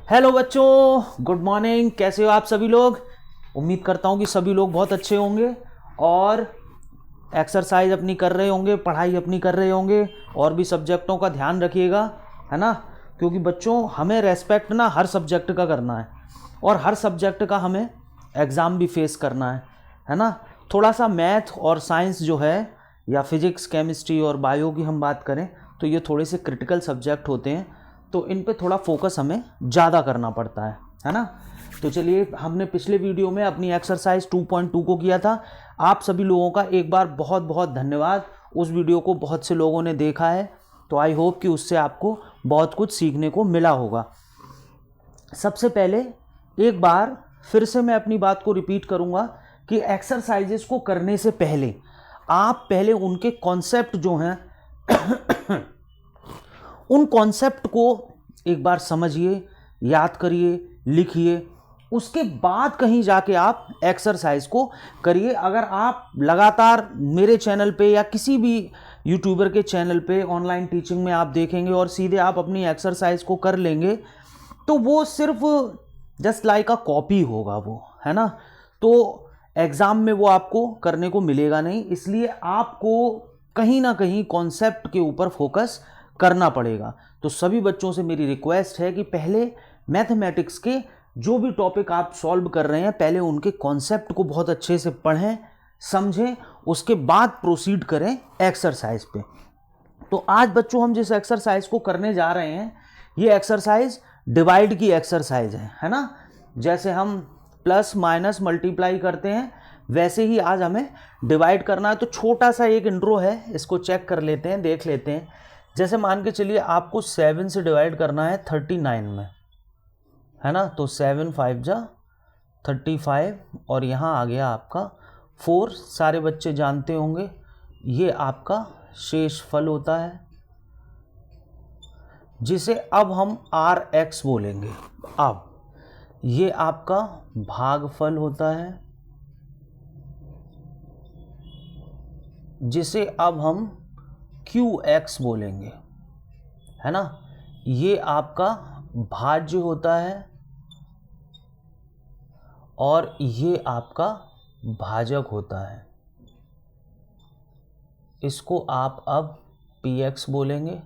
Hello बच्चों, good morning. कैसे हो आप सभी लोग? उम्मीद करता हूँ कि सभी लोग बहुत अच्छे होंगे और एक्सरसाइज अपनी कर रहे होंगे, पढ़ाई अपनी कर रहे होंगे और भी सब्जेक्टों का ध्यान रखिएगा, है ना। क्योंकि बच्चों हमें रेस्पेक्ट ना हर सब्जेक्ट का करना है और हर सब्जेक्ट का हमें एग्ज़ाम भी फेस करना है ना। थोड़ा सा मैथ और साइंस जो है या फिजिक्स, केमिस्ट्री और बायो की हम बात करें तो ये थोड़े से क्रिटिकल सब्जेक्ट होते हैं, तो इन पे थोड़ा फोकस हमें ज़्यादा करना पड़ता है ना। तो चलिए, हमने पिछले वीडियो में अपनी एक्सरसाइज 2.2 को किया था। आप सभी लोगों का एक बार बहुत बहुत धन्यवाद। उस वीडियो को बहुत से लोगों ने देखा है, तो आई होप कि उससे आपको बहुत कुछ सीखने को मिला होगा। सबसे पहले एक बार फिर से मैं अपनी बात को रिपीट करूंगा कि एक्सरसाइजेस को करने से पहले आप पहले उनके कॉन्सेप्ट जो हैं उन कॉन्सेप्ट को एक बार समझिए, याद करिए, लिखिए। उसके बाद कहीं जाके आप एक्सरसाइज को करिए। अगर आप लगातार मेरे चैनल पे या किसी भी यूट्यूबर के चैनल पे ऑनलाइन टीचिंग में आप देखेंगे और सीधे आप अपनी एक्सरसाइज को कर लेंगे तो वो सिर्फ जस्ट लाइक अ कॉपी होगा, वो, है ना। तो एग्ज़ाम में वो आपको करने को मिलेगा नहीं। इसलिए आपको कहीं ना कहीं कॉन्सेप्ट के ऊपर फोकस करना पड़ेगा। तो सभी बच्चों से मेरी रिक्वेस्ट है कि पहले मैथमेटिक्स के जो भी टॉपिक आप सॉल्व कर रहे हैं पहले उनके कॉन्सेप्ट को बहुत अच्छे से पढ़ें, समझें, उसके बाद प्रोसीड करें एक्सरसाइज पे। तो आज बच्चों हम जिस एक्सरसाइज को करने जा रहे हैं ये एक्सरसाइज डिवाइड की एक्सरसाइज है ना। जैसे हम प्लस माइनस मल्टीप्लाई करते हैं वैसे ही आज हमें डिवाइड करना है। तो छोटा सा एक इंट्रो है, इसको चेक कर लेते हैं, देख लेते हैं। जैसे मान के चलिए आपको 7 से डिवाइड करना है 39 में, है ना। तो 7 5 जा 35 और यहाँ आ गया आपका 4। सारे बच्चे जानते होंगे ये आपका शेषफल होता है, जिसे अब हम RX बोलेंगे। अब ये आपका भागफल होता है, जिसे अब हम QX बोलेंगे, है ना। ये आपका भाज्य होता है और ये आपका भाजक होता है। इसको आप अब PX बोलेंगे,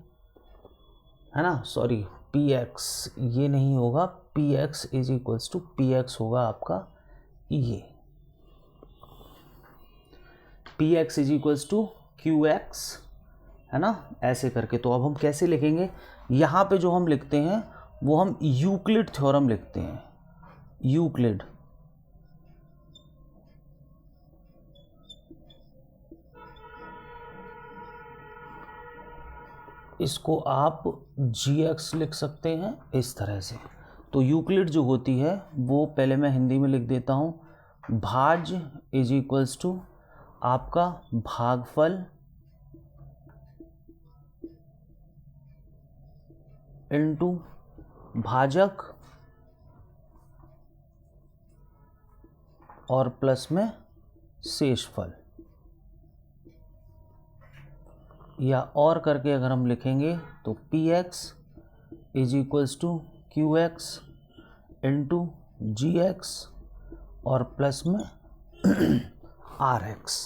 है ना। सॉरी, PX ये नहीं होगा, PX is equals to PX होगा आपका ये, PX is equals to QX, है ना, ऐसे करके। तो अब हम कैसे लिखेंगे? यहाँ पे जो हम लिखते हैं वो हम यूक्लिड थ्योरम लिखते हैं, यूक्लिड। इसको आप GX लिख सकते हैं इस तरह से। तो यूक्लिड जो होती है वो पहले मैं हिंदी में लिख देता हूँ, भाज्य इज इक्वल्स टू आपका भागफल इनटू भाजक और प्लस में शेषफल। या और करके अगर हम लिखेंगे तो PX is equals to QX into GX और प्लस में RX,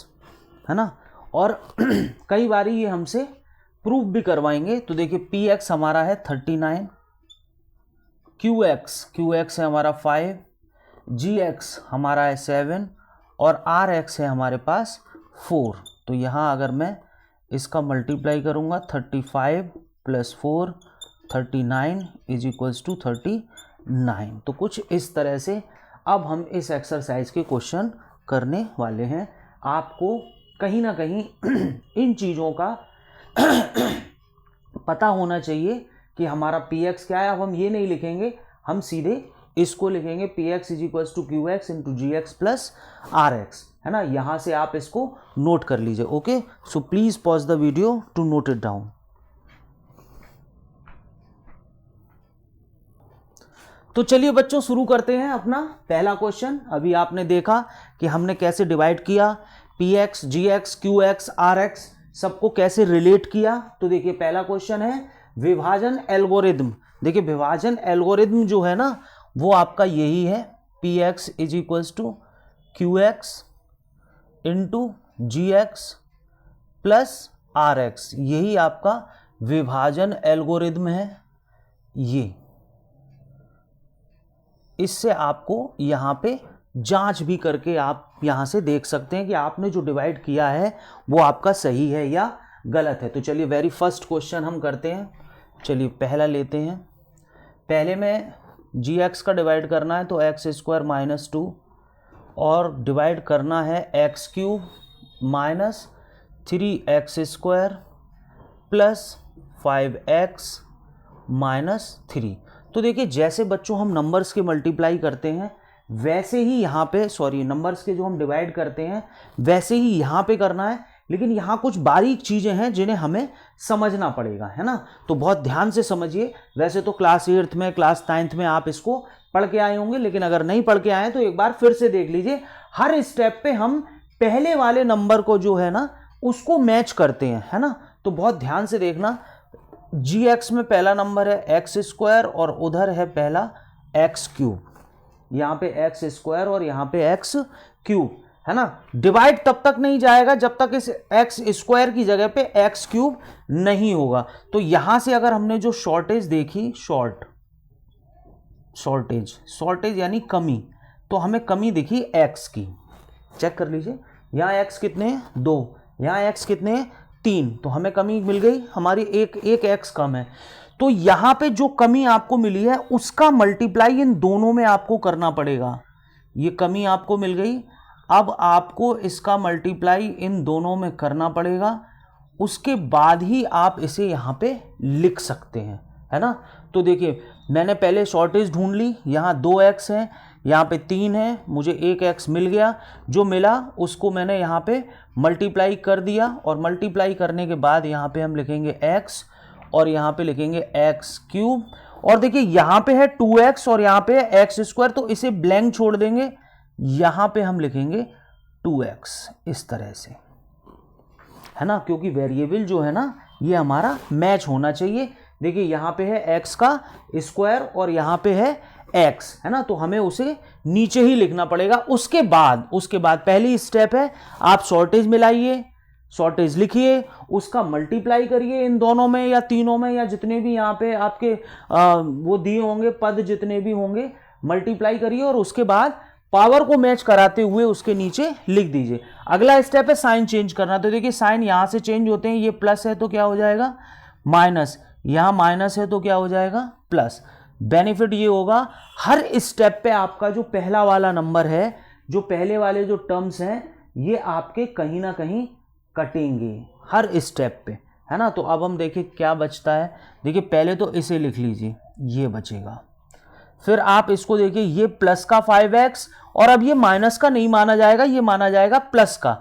है ना। और कई बारी ये हमसे प्रूफ भी करवाएंगे। तो देखिए PX हमारा है 39, QX है हमारा 5, GX हमारा है 7 और RX है हमारे पास 4। तो यहाँ अगर मैं इसका मल्टीप्लाई करूँगा 35 + 4 39 इज इक्वल्स टू 39। तो कुछ इस तरह से अब हम इस एक्सरसाइज के क्वेश्चन करने वाले हैं। आपको कहीं ना कहीं इन चीज़ों का पता होना चाहिए कि हमारा PX क्या है। अब हम ये नहीं लिखेंगे, हम सीधे इसको लिखेंगे PX is equals to QX into GX plus RX, है ना। यहाँ से आप इसको नोट कर लीजिए। Okay, so please pause the video to note it down. तो चलिए बच्चों शुरू करते हैं अपना पहला क्वेश्चन। अभी आपने देखा कि हमने कैसे डिवाइड किया, PX, GX, QX, RX सबको कैसे रिलेट किया। तो देखिए पहला क्वेश्चन है विभाजन एल्गोरिदम देखिए विभाजन एल्गोरिथम जो है ना वो आपका यही है, p x is equals to q x into g x plus r x, यही आपका विभाजन एल्गोरिथम है। ये इससे आपको यहाँ पे जांच भी करके आप यहाँ से देख सकते हैं कि आपने जो डिवाइड किया है वो आपका सही है या गलत है। तो चलिए वेरी फर्स्ट क्वेश्चन हम करते हैं। चलिए पहला लेते हैं। पहले में जी एक्स का डिवाइड करना है तो एक्स स्क्वायर माइनस 2 और डिवाइड करना है x cube minus 3x square plus 5x minus 3। तो देखिए जैसे बच्चों हम नंबर्स के मल्टीप्लाई करते हैं वैसे ही यहाँ पे नंबर्स के जो हम डिवाइड करते हैं वैसे ही यहाँ पे करना है, लेकिन यहाँ कुछ बारीक चीज़ें हैं जिन्हें हमें समझना पड़ेगा, है ना। तो बहुत ध्यान से समझिए। वैसे तो क्लास 8th में क्लास 9th में आप इसको पढ़ के आए होंगे, लेकिन अगर नहीं पढ़ के आए तो एक बार फिर से देख लीजिए। हर स्टेप पे हम पहले वाले नंबर को जो है ना उसको मैच करते हैं, है ना। तो बहुत ध्यान से देखना। जी एक्स में पहला नंबर है एक्स स्क्वायर और उधर है पहला एक्स क्यूब, यहाँ पे एक्स स्क्वायर और यहाँ पे एक्स क्यूब, है ना। डिवाइड तब तक नहीं जाएगा जब तक इस एक्स स्क्वायर की जगह पे एक्स क्यूब नहीं होगा। तो यहां से अगर हमने जो शॉर्टेज देखी, शॉर्टेज यानी कमी, तो हमें कमी दिखी एक्स की। चेक कर लीजिए, यहाँ एक्स कितने हैं 2, यहाँ एक्स कितने हैं 3, तो हमें कमी मिल गई हमारी एक एक्स कम है। तो यहाँ पे जो कमी आपको मिली है उसका मल्टीप्लाई इन दोनों में आपको करना पड़ेगा। ये कमी आपको मिल गई, अब आपको इसका मल्टीप्लाई इन दोनों में करना पड़ेगा, उसके बाद ही आप इसे यहाँ पे लिख सकते हैं, है ना। तो देखिए मैंने पहले शॉर्टेज ढूंढ ली, यहाँ 2x है, यहाँ पे 3 है, मुझे 1x मिल गया। जो मिला उसको मैंने यहाँ पे मल्टीप्लाई कर दिया और मल्टीप्लाई करने के बाद यहाँ पे हम लिखेंगे x और यहाँ पे लिखेंगे एक्स क्यूब। और देखिए यहाँ पे है 2x और यहाँ पे है एक्स स्क्वायर, तो इसे ब्लैंक छोड़ देंगे, यहाँ पे हम लिखेंगे 2x इस तरह से, है ना, क्योंकि वेरिएबल जो है ना ये हमारा मैच होना चाहिए। देखिए यहाँ पे है x का स्क्वायर और यहाँ पे है x, है ना, तो हमें उसे नीचे ही लिखना पड़ेगा। उसके बाद पहली स्टेप है आप शॉर्टेज मिलाइए, शॉर्टेज लिखिए, उसका मल्टीप्लाई करिए इन दोनों में या तीनों में या जितने भी यहाँ पे आपके वो दिए होंगे पद, जितने भी होंगे मल्टीप्लाई करिए और उसके बाद पावर को मैच कराते हुए उसके नीचे लिख दीजिए। अगला स्टेप है साइन चेंज करना। तो देखिए साइन यहाँ से चेंज होते हैं, ये प्लस है तो क्या हो जाएगा माइनस, यहाँ माइनस है तो क्या हो जाएगा प्लस। बेनिफिट ये होगा हर स्टेप पे आपका जो पहला वाला नंबर है, जो पहले वाले जो टर्म्स हैं, ये आपके कहीं ना कहीं कटेंगे हर स्टेप पे, है ना। तो अब हम देखिए क्या बचता है। देखिए पहले तो इसे लिख लीजिए, ये बचेगा। फिर आप इसको देखिए, ये प्लस का 5x और अब ये माइनस का नहीं माना जाएगा, ये माना जाएगा प्लस का,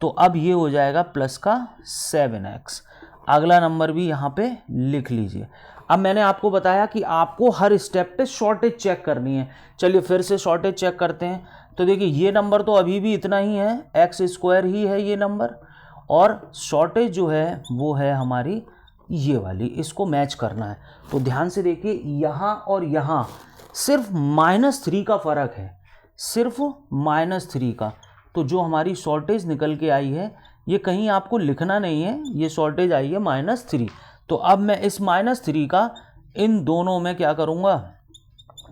तो अब ये हो जाएगा प्लस का 7x। अगला नंबर भी यहाँ पे लिख लीजिए। अब मैंने आपको बताया कि आपको हर स्टेप पे शॉर्टेज चेक करनी है। चलिए फिर से शॉर्टेज चेक करते हैं। तो देखिए ये नंबर तो अभी भी इतना ही है, एक्स स्क्वायर ही है ये नंबर, और शॉर्टेज जो है वो है हमारी ये वाली, इसको मैच करना है। तो ध्यान से देखिए यहाँ और यहाँ सिर्फ -3 का फ़र्क है, सिर्फ -3 का। तो जो हमारी शॉर्टेज निकल के आई है ये कहीं आपको लिखना नहीं है, ये शॉर्टेज आई है -3। तो अब मैं इस -3 का इन दोनों में क्या करूँगा,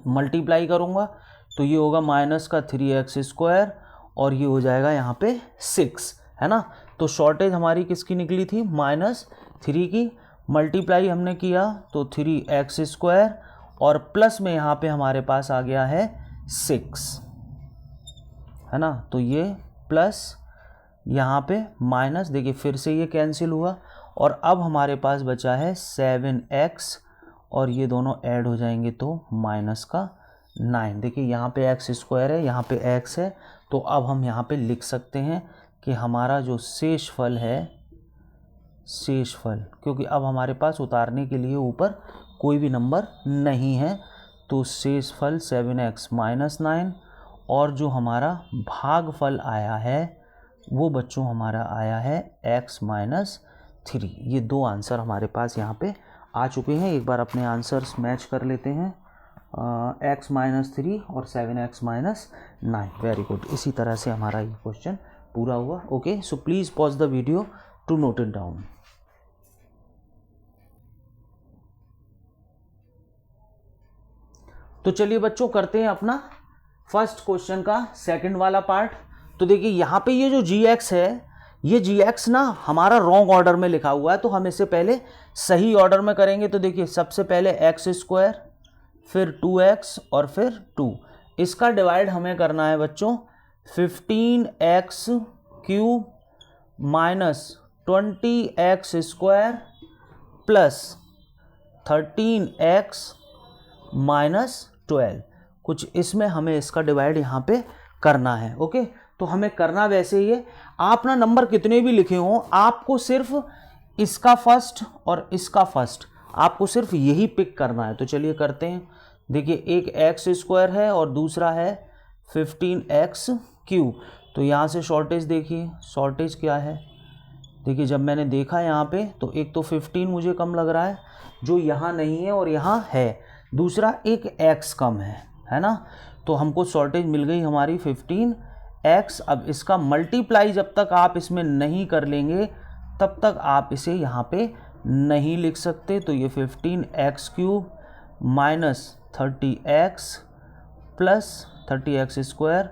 मल्टीप्लाई करूँगा। तो ये होगा माइनस का 3x स्क्वायर और ये हो जाएगा यहाँ पे 6, है ना। तो शॉर्टेज हमारी किसकी निकली थी, -3 की। मल्टीप्लाई हमने किया तो 3x स्क्वायर और प्लस में यहाँ पे हमारे पास आ गया है 6, है ना। तो ये प्लस यहाँ पे माइनस, देखिए फिर से ये कैंसिल हुआ और अब हमारे पास बचा है 7x और ये दोनों ऐड हो जाएंगे तो माइनस का 9। देखिए यहाँ पे एक्स स्क्वायर है, यहाँ पे x है, तो अब हम यहाँ पे लिख सकते हैं कि हमारा जो शेष फल है, शेष फल, क्योंकि अब हमारे पास उतारने के लिए ऊपर कोई भी नंबर नहीं है, तो शेष फल 7x - 9 और जो हमारा भागफल आया है वो बच्चों हमारा आया है x - 3। ये दो आंसर हमारे पास यहाँ पे आ चुके हैं। एक बार अपने आंसर्स मैच कर लेते हैं। x-3 और 7x-9। Very good. इसी तरह से हमारा ये क्वेश्चन पूरा हुआ। Okay, so please pause the video to note it down. तो चलिए बच्चों, करते हैं अपना फर्स्ट क्वेश्चन का सेकंड वाला पार्ट। तो देखिए यहाँ पे ये जो gx है, ये gx ना हमारा रॉन्ग ऑर्डर में लिखा हुआ है, तो हम इसे पहले सही ऑर्डर में करेंगे। तो देखिए सबसे पहले x², फिर 2x और फिर 2। इसका डिवाइड हमें करना है बच्चों 15x³ minus 20x² plus 13x minus 12। कुछ इसमें हमें इसका डिवाइड यहाँ पे करना है। ओके, तो हमें करना वैसे ही है। आप ना नंबर कितने भी लिखे हों, आपको सिर्फ इसका फर्स्ट और इसका फर्स्ट, आपको सिर्फ यही पिक करना है। तो चलिए करते हैं। देखिए एक x² है और दूसरा है 15x³। तो यहाँ से शॉर्टेज देखिए, शॉर्टेज क्या है। देखिए जब मैंने देखा यहाँ पे तो एक तो 15 मुझे कम लग रहा है जो यहाँ नहीं है और यहाँ है, दूसरा एक x कम है ना। तो हमको शॉर्टेज मिल गई हमारी 15x। अब इसका मल्टीप्लाई जब तक आप इसमें नहीं कर लेंगे तब तक आप इसे यहाँ पे नहीं लिख सकते। तो ये 15x³ minus 30x plus 30x²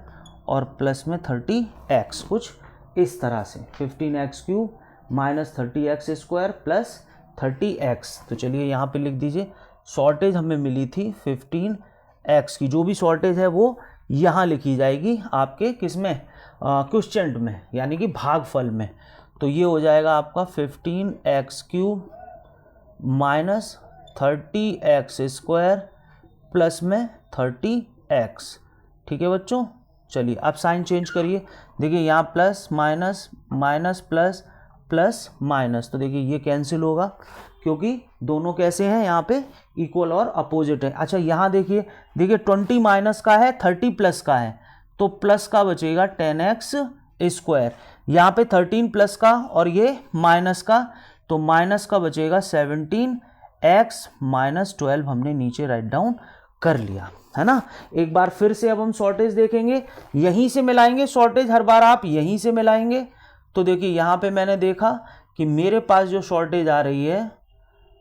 और प्लस में 30x, कुछ इस तरह से 15x³ minus 30x² plus 30x। तो चलिए यहाँ पे लिख दीजिए। शॉर्टेज हमें मिली थी 15x की, जो भी शॉर्टेज है वो यहाँ लिखी जाएगी आपके किस में, क्वोशिएंट में, यानी कि भागफल में। तो ये हो जाएगा आपका 15x³ माइनस 30x² प्लस में 30x। ठीक है बच्चों, चलिए अब साइन चेंज करिए। देखिए यहाँ plus minus, minus plus, plus minus. तो देखिए ये कैंसिल होगा क्योंकि दोनों कैसे हैं यहाँ पे, इक्वल और अपोजिट है। अच्छा यहाँ देखिए, देखिए 20 माइनस का है, 30 प्लस का है, तो प्लस का बचेगा 10x²। यहाँ पे 13 प्लस का और ये माइनस का, तो माइनस का बचेगा 17x माइनस 12। हमने नीचे राइट डाउन कर लिया है ना। एक बार फिर से अब हम शॉर्टेज देखेंगे, यहीं से मिलाएंगे शॉर्टेज, हर बार आप यहीं से मिलाएंगे। तो देखिए यहाँ पे मैंने देखा कि मेरे पास जो शॉर्टेज आ रही है,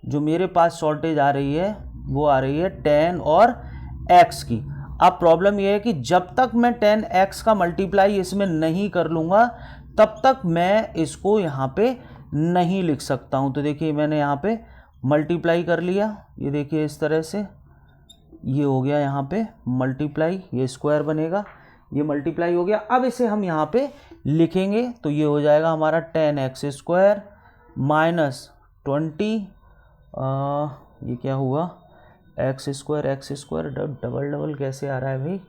जो मेरे पास शॉर्टेज आ रही है वो आ रही है 10 और x की। अब प्रॉब्लम ये है कि जब तक मैं 10x का मल्टीप्लाई इसमें नहीं कर लूँगा तब तक मैं इसको यहाँ पे नहीं लिख सकता हूँ। तो देखिए मैंने यहाँ पे मल्टीप्लाई कर लिया, ये देखिए इस तरह से ये हो गया यहाँ पे मल्टीप्लाई, ये स्क्वायर बनेगा, ये मल्टीप्लाई हो गया। अब इसे हम यहाँ पे लिखेंगे तो ये हो जाएगा हमारा 10x² माइनस 20, ये क्या हुआ x² डबल डबल कैसे आ रहा है भाई,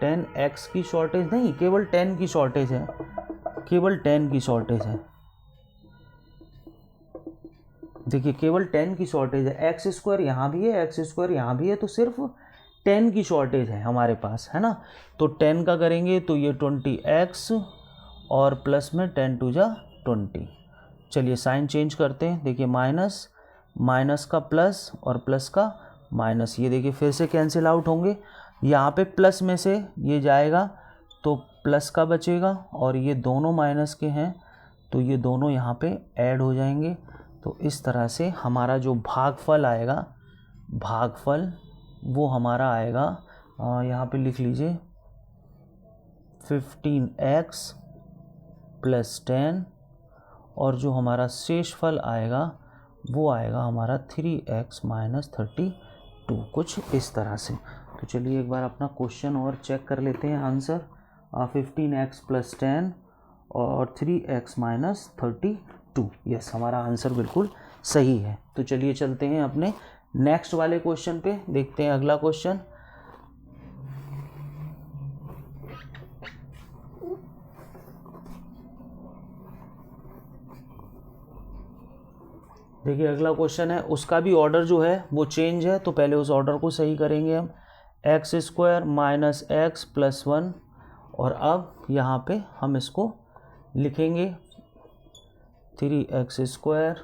10x की शॉर्टेज नहीं, केवल 10 की शॉर्टेज है, केवल 10 की शॉर्टेज है। देखिए केवल 10 की शॉर्टेज है, x² यहाँ भी है, x² यहाँ भी है, तो सिर्फ 10 की शॉर्टेज है हमारे पास, है ना। तो 10 का करेंगे तो ये 20x और प्लस में 10 टू जा 20। चलिए साइन चेंज करते हैं। देखिए माइनस, माइनस का प्लस और प्लस का माइनस, ये देखिए फिर से कैंसिल आउट होंगे। यहाँ पे प्लस में से ये जाएगा तो प्लस का बचेगा और ये दोनों माइनस के हैं तो ये दोनों यहाँ पे ऐड हो जाएंगे। तो इस तरह से हमारा जो भागफल आएगा, भागफल वो हमारा आएगा, यहाँ पे लिख लीजिए 15x प्लस 10 और जो हमारा शेषफल आएगा वो आएगा हमारा 3x माइनस 32, कुछ इस तरह से। तो चलिए एक बार अपना क्वेश्चन और चेक कर लेते हैं आंसर। 15x प्लस 10 और 3x माइनस 32। यस, हमारा आंसर बिल्कुल सही है। तो चलिए चलते हैं अपने नेक्स्ट वाले क्वेश्चन पे, देखते हैं अगला क्वेश्चन। देखिए अगला क्वेश्चन है, उसका भी ऑर्डर जो है वो चेंज है, तो पहले उस ऑर्डर को सही करेंगे हम। x² माइनस x प्लस 1 और अब यहाँ पे हम इसको लिखेंगे 3x²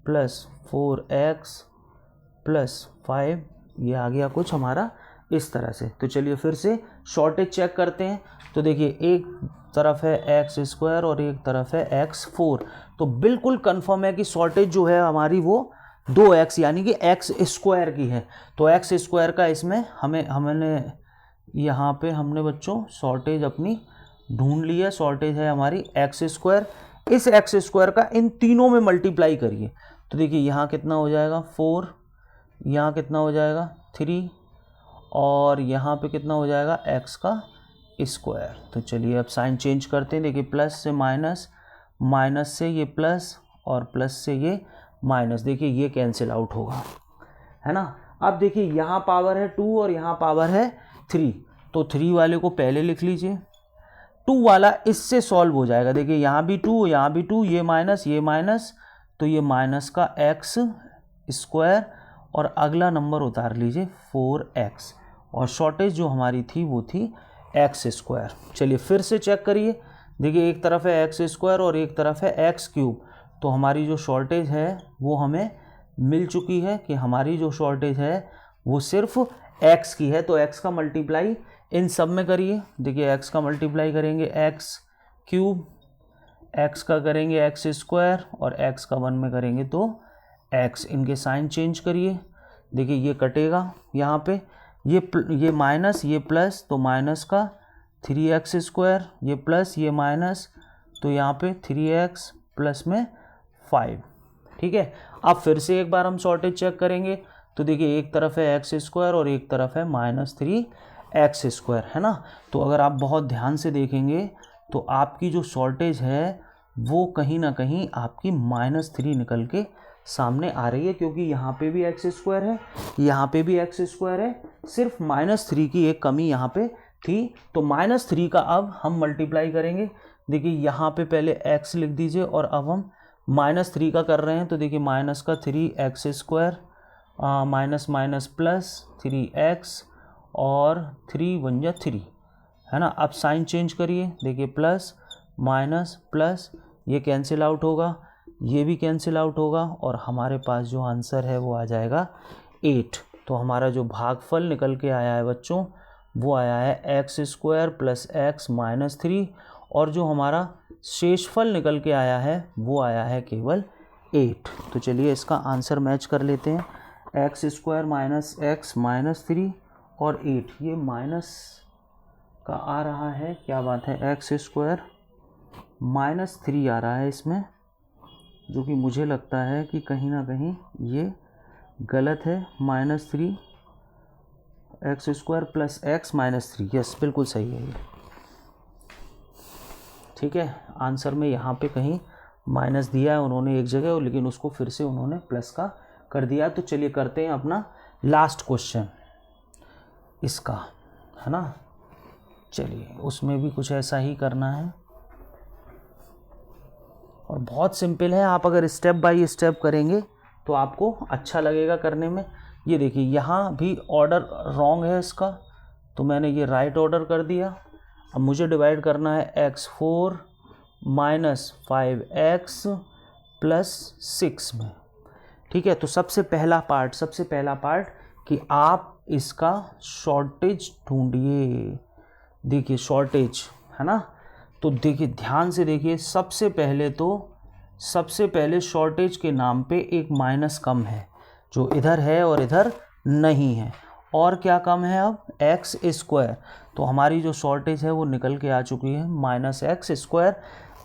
प्लस 4x प्लस 5, ये आ गया कुछ हमारा इस तरह से। तो चलिए फिर से शॉर्टेज चेक करते हैं। तो देखिए एक तरफ है एक्स स्क्वायर और एक तरफ है x4, तो बिल्कुल कंफर्म है कि शॉर्टेज जो है हमारी वो 2x यानी कि एक्स स्क्वायर की है। तो एक्स स्क्वायर का इसमें हमने यहाँ पे हमने बच्चों शॉर्टेज अपनी ढूंढ ली है। शॉर्टेज है हमारी एक्स स्क्वायर। इस एक्स स्क्वायर का इन तीनों में मल्टीप्लाई करिए तो देखिए यहाँ कितना हो जाएगा 4, यहाँ कितना हो जाएगा 3 और यहाँ पे कितना हो जाएगा x का स्क्वायर। तो चलिए अब साइन चेंज करते हैं। देखिए प्लस से माइनस, माइनस से ये प्लस और प्लस से ये माइनस, देखिए ये कैंसिल आउट होगा, है ना। अब देखिए यहाँ पावर है 2 और यहाँ पावर है 3, तो 3 वाले को पहले लिख लीजिए, 2 वाला इससे सॉल्व हो जाएगा। देखिए यहाँ भी 2 यहाँ भी 2, ये माइनस, तो ये माइनस का x स्क्वायर और अगला नंबर उतार लीजिए 4x, और शॉर्टेज जो हमारी थी वो थी एक्स स्क्वायर। चलिए फिर से चेक करिए। देखिए एक तरफ है एक्स स्क्वायर और एक तरफ है एक्स क्यूब, तो हमारी जो शॉर्टेज है वो हमें मिल चुकी है कि हमारी जो शॉर्टेज है वो सिर्फ एक्स की है। तो एक्स का मल्टीप्लाई इन सब में करिए। देखिए एक्स का मल्टीप्लाई करेंगे एक्स क्यूब, एक्स का करेंगे एक्स स्क्वायर और एक्स का 1 में करेंगे तो एक्स। इनके साइन चेंज करिए। देखिए ये कटेगा यहाँ पे, ये माइनस ये प्लस, तो माइनस का 3x स्क्वायर, ये प्लस ये माइनस, तो यहाँ पे 3x प्लस में 5। ठीक है, अब फिर से एक बार हम शॉर्टेज चेक करेंगे। तो देखिए एक तरफ है एक्स स्क्वायर और एक तरफ है -3x स्क्वायर, है ना। तो अगर आप बहुत ध्यान से देखेंगे तो आपकी जो शॉर्टेज है वो कहीं ना कहीं आपकी -3 निकल के सामने आ रही है, क्योंकि यहाँ पे भी एक्स स्क्वायर है, यहाँ पे भी एक्स स्क्वायर है, सिर्फ -3 की एक कमी यहाँ पे थी। तो -3 का अब हम मल्टीप्लाई करेंगे। देखिए यहाँ पे पहले x लिख दीजिए और अब हम -3 का कर रहे हैं। तो देखिए माइनस का 3x square minus minus plus 3x और 3 1 जा 3, है ना। अब साइन चेंज करिए। देखिए प्लस माइनस प्लस, ये कैंसिल आउट होगा, ये भी कैंसिल आउट होगा और हमारे पास जो आंसर है वो आ जाएगा 8। तो हमारा जो भागफल निकल के आया है बच्चों वो आया है x square plus x minus 3, और जो हमारा शेषफल निकल के आया है वो आया है केवल 8। तो चलिए इसका आंसर मैच कर लेते हैं। X square minus x minus 3 और 8, ये माइनस का आ रहा है, क्या बात है, एक्स स्क्वायर -3 आ रहा है इसमें, जो कि मुझे लगता है कि कहीं ना कहीं ये गलत है। -3 x square plus x -3, yes बिल्कुल सही है ये। ठीक है, आंसर में यहाँ पे कहीं माइनस दिया है उन्होंने एक जगह, और लेकिन उसको फिर से उन्होंने प्लस का कर दिया। तो चलिए करते हैं अपना लास्ट क्वेश्चन इसका, है ना। चलिए उसमें भी कुछ ऐसा ही करना है और बहुत सिंपल है। आप अगर स्टेप बाय स्टेप करेंगे तो आपको अच्छा लगेगा करने में। ये देखिए यहाँ भी ऑर्डर रॉन्ग है इसका, तो मैंने ये राइट ऑर्डर कर दिया। अब मुझे डिवाइड करना है x4 माइनस 5x प्लस 6 में। ठीक है, तो सबसे पहला पार्ट कि आप इसका शॉर्टेज ढूंढिए। देखिए शॉर्टेज, है ना। तो देखिए ध्यान से देखिए, सबसे पहले शॉर्टेज के नाम पे एक माइनस कम है, जो इधर है और इधर नहीं है। और क्या कम है अब, एक्स स्क्वायर। तो हमारी जो शॉर्टेज है वो निकल के आ चुकी है -x स्क्वायर।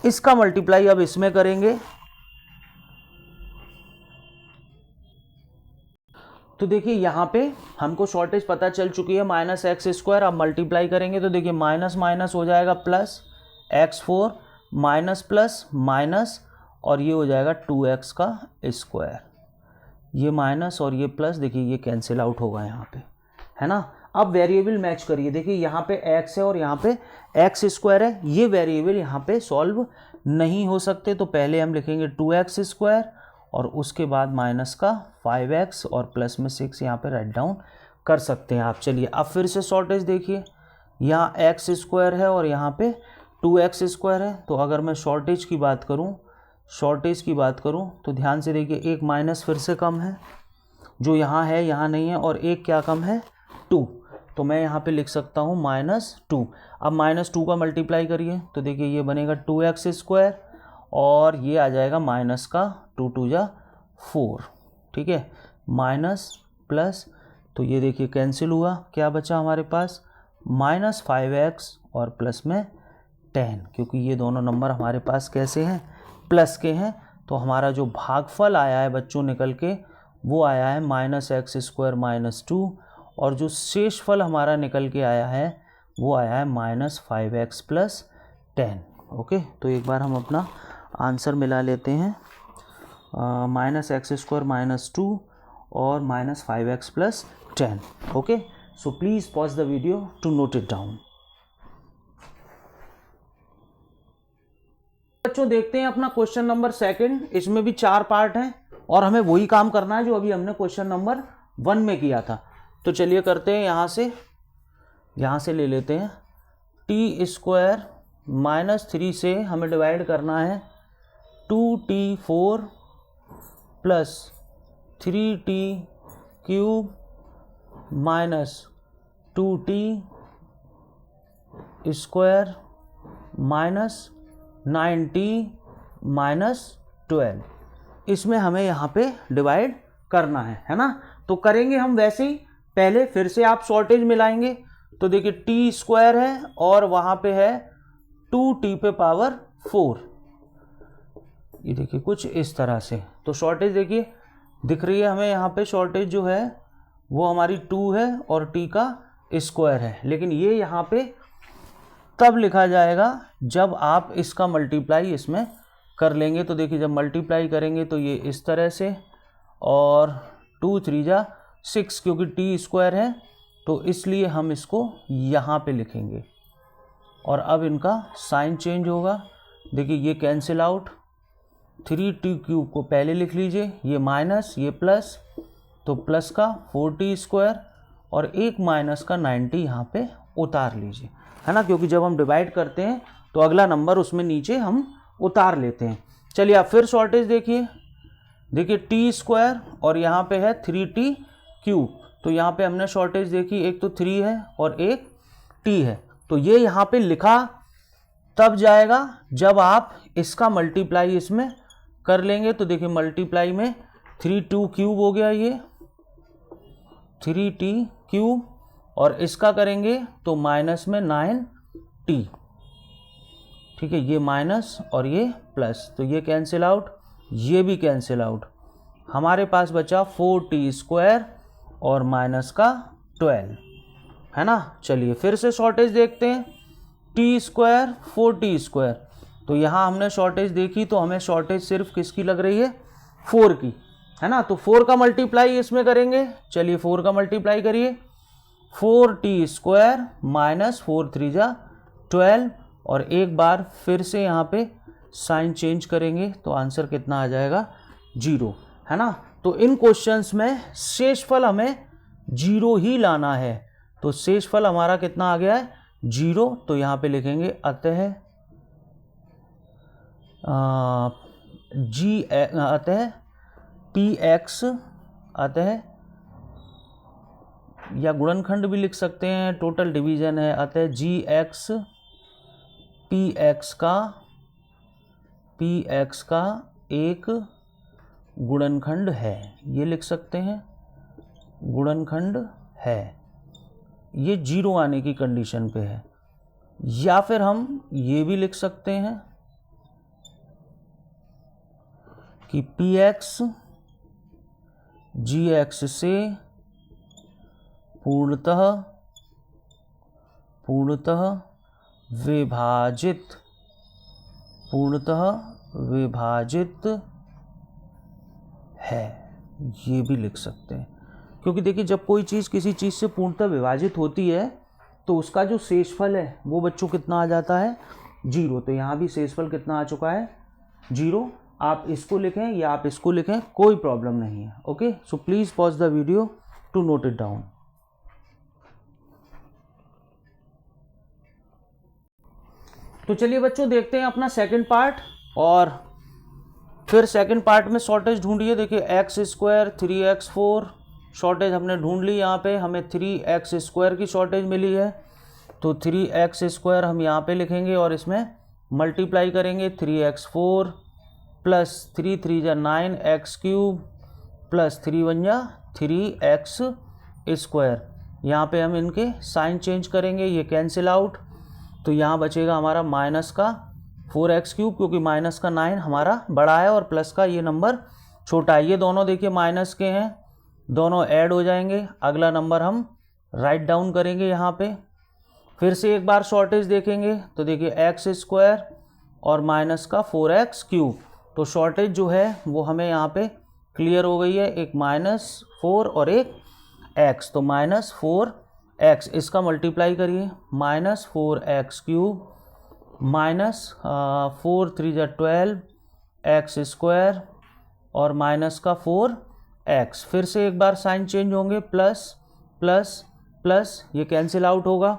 इसका मल्टीप्लाई अब इसमें करेंगे तो देखिए यहाँ पे हमको शॉर्टेज पता चल चुकी है -x स्क्वायर। अब मल्टीप्लाई करेंगे तो देखिए माइनस माइनस हो जाएगा plus, x4 minus plus minus, और ये हो जाएगा 2x का स्क्वायर। ये माइनस और ये प्लस, देखिए ये कैंसिल आउट होगा यहाँ पे, है ना। अब वेरिएबल मैच करिए। देखिए यहाँ पे x है और यहाँ पे x स्क्वायर है, ये वेरिएबल यहाँ पे सॉल्व नहीं हो सकते। तो पहले हम लिखेंगे 2x स्क्वायर और उसके बाद माइनस का 5x और प्लस में 6 यहाँ पे राइट डाउन कर सकते हैं आप। चलिए अब फिर से शॉर्टेज देखिए, यहाँ x स्क्वायर है और यहाँ पे 2x स्क्वायर है। तो अगर मैं शॉर्टेज की बात करूँ शॉर्टेज की बात करूं तो ध्यान से देखिए, एक माइनस फिर से कम है, जो यहाँ है यहाँ नहीं है, और एक क्या कम है, 2। तो मैं यहाँ पे लिख सकता हूँ -2। अब -2 का मल्टीप्लाई करिए तो देखिए ये बनेगा 2x², और ये आ जाएगा माइनस का 2 2 जा 4, ठीक है, माइनस प्लस, तो ये देखिए कैंसिल हुआ, क्या बचा हमारे पास -5x और प्लस में 10, क्योंकि ये दोनों नंबर हमारे पास कैसे हैं, प्लस के हैं। तो हमारा जो भागफल आया है बच्चों निकल के वो आया है -x² -2, और जो शेषफल हमारा निकल के आया है वो आया है -5x + 10। ओके, तो एक बार हम अपना आंसर मिला लेते हैं, -x² -2 और -5x + 10। Okay, so please pause the video to note it down. बच्चों देखते हैं अपना क्वेश्चन नंबर 2। इसमें भी 4 पार्ट हैं और हमें वही काम करना है जो अभी हमने क्वेश्चन नंबर 1 में किया था। तो चलिए करते हैं, यहाँ से ले लेते हैं। t² -3 से हमें डिवाइड करना है 2t4 + 3t³ -2t² -9t -12। इसमें हमें यहाँ पे डिवाइड करना है ना। तो करेंगे हम वैसे ही, पहले फिर से आप शॉर्टेज मिलाएंगे। तो देखिए t² है और वहाँ पे है 2t⁴। ये देखिए कुछ इस तरह से। तो शॉर्टेज देखिए दिख रही है हमें यहाँ पे, शॉर्टेज जो है वो हमारी 2 है और t का स्क्वायर है। लेकिन ये यहाँ पे तब लिखा जाएगा जब आप इसका मल्टीप्लाई इसमें कर लेंगे। तो देखिए जब मल्टीप्लाई करेंगे तो ये इस तरह से, और 2 3 जा 6, क्योंकि t² है तो इसलिए हम इसको यहाँ पे लिखेंगे। और अब इनका साइन चेंज होगा, देखिए ये कैंसिल आउट, 3t³ को पहले लिख लीजिए, ये माइनस ये प्लस, तो प्लस का 4t² और एक माइनस का 90 यहाँ पे उतार लीजिए, है ना, क्योंकि जब हम डिवाइड करते हैं तो अगला नंबर उसमें नीचे हम उतार लेते हैं। चलिए आप फिर शॉर्टेज देखिए t² और यहाँ पे है 3t³। तो यहाँ पे हमने शॉर्टेज देखी, एक तो 3 है और एक t है। तो ये यहाँ पे लिखा तब जाएगा जब आप इसका मल्टीप्लाई इसमें कर लेंगे। तो देखिए मल्टीप्लाई में 3t³ हो गया, ये 3t³ और इसका करेंगे तो माइनस में 9t, ठीक है, ये माइनस और ये प्लस, तो ये कैंसिल आउट, ये भी कैंसिल आउट। हमारे पास बचा 4t² और माइनस का 12, है ना। चलिए फिर से शॉर्टेज देखते हैं, t² 4t²। तो यहाँ हमने शॉर्टेज देखी तो हमें शॉर्टेज सिर्फ किसकी लग रही है, 4 की, है ना। तो 4 का मल्टीप्लाई इसमें करेंगे। चलिए 4 का मल्टीप्लाई करिए, 4t² -4 3 जा 12, और एक बार फिर से यहाँ पे साइन चेंज करेंगे तो आंसर कितना आ जाएगा, 0, है ना। तो इन क्वेश्चंस में शेषफल हमें 0 ही लाना है। तो शेषफल हमारा कितना आ गया है, 0। तो यहाँ पे लिखेंगे अतः अतः px, अतः, या गुणनखंड भी लिख सकते हैं, टोटल डिवीजन है, अतः gx px का एक गुणनखंड है, ये लिख सकते हैं, गुणनखंड है। ये 0 आने की कंडीशन पे है। या फिर हम ये भी लिख सकते हैं कि px gx से पूर्णतः विभाजित है, ये भी लिख सकते हैं। क्योंकि देखिए जब कोई चीज़ किसी चीज़ से पूर्णतः विभाजित होती है तो उसका जो शेषफल है वो बच्चों कितना आ जाता है, 0। तो यहाँ भी शेषफल कितना आ चुका है, 0। आप इसको लिखें या आप इसको लिखें, कोई प्रॉब्लम नहीं है। Okay, so please pause the video to note it down. तो चलिए बच्चों देखते हैं अपना सेकंड पार्ट, और फिर सेकंड पार्ट में शॉर्टेज ढूंढिए। देखिए एक्स स्क्वायर 3x4 शॉर्टेज हमने ढूंढ ली। यहाँ पे हमें 3x स्क्वायर की शॉर्टेज मिली है, तो 3x स्क्वायर हम यहाँ पे लिखेंगे और इसमें मल्टीप्लाई करेंगे। 3x4 प्लस 3 3 जा 9 एक्स क्यूब प्लस 3 1 जा 3x स्क्वायर। यहाँ पे हम इनके साइन चेंज करेंगे, ये कैंसिल आउट, तो यहाँ बचेगा हमारा माइनस का 4x क्यूब, क्योंकि माइनस का 9 हमारा बड़ा है और प्लस का ये नंबर छोटा है। ये दोनों देखिए माइनस के हैं, दोनों ऐड हो जाएंगे। अगला नंबर हम राइट डाउन करेंगे यहाँ पे। फिर से एक बार शॉर्टेज देखेंगे तो देखिए एक्स स्क्वायर और माइनस का 4x क्यूब, तो शॉर्टेज जो है वो हमें यहाँ पे क्लियर हो गई है, एक -4 और एक x, तो -4x इसका मल्टीप्लाई करिए, -4x क्यूब -4 3 जा 12 एक्स स्क्वायर और माइनस का 4x। फिर से एक बार साइन चेंज होंगे, प्लस प्लस प्लस, ये कैंसिल आउट होगा।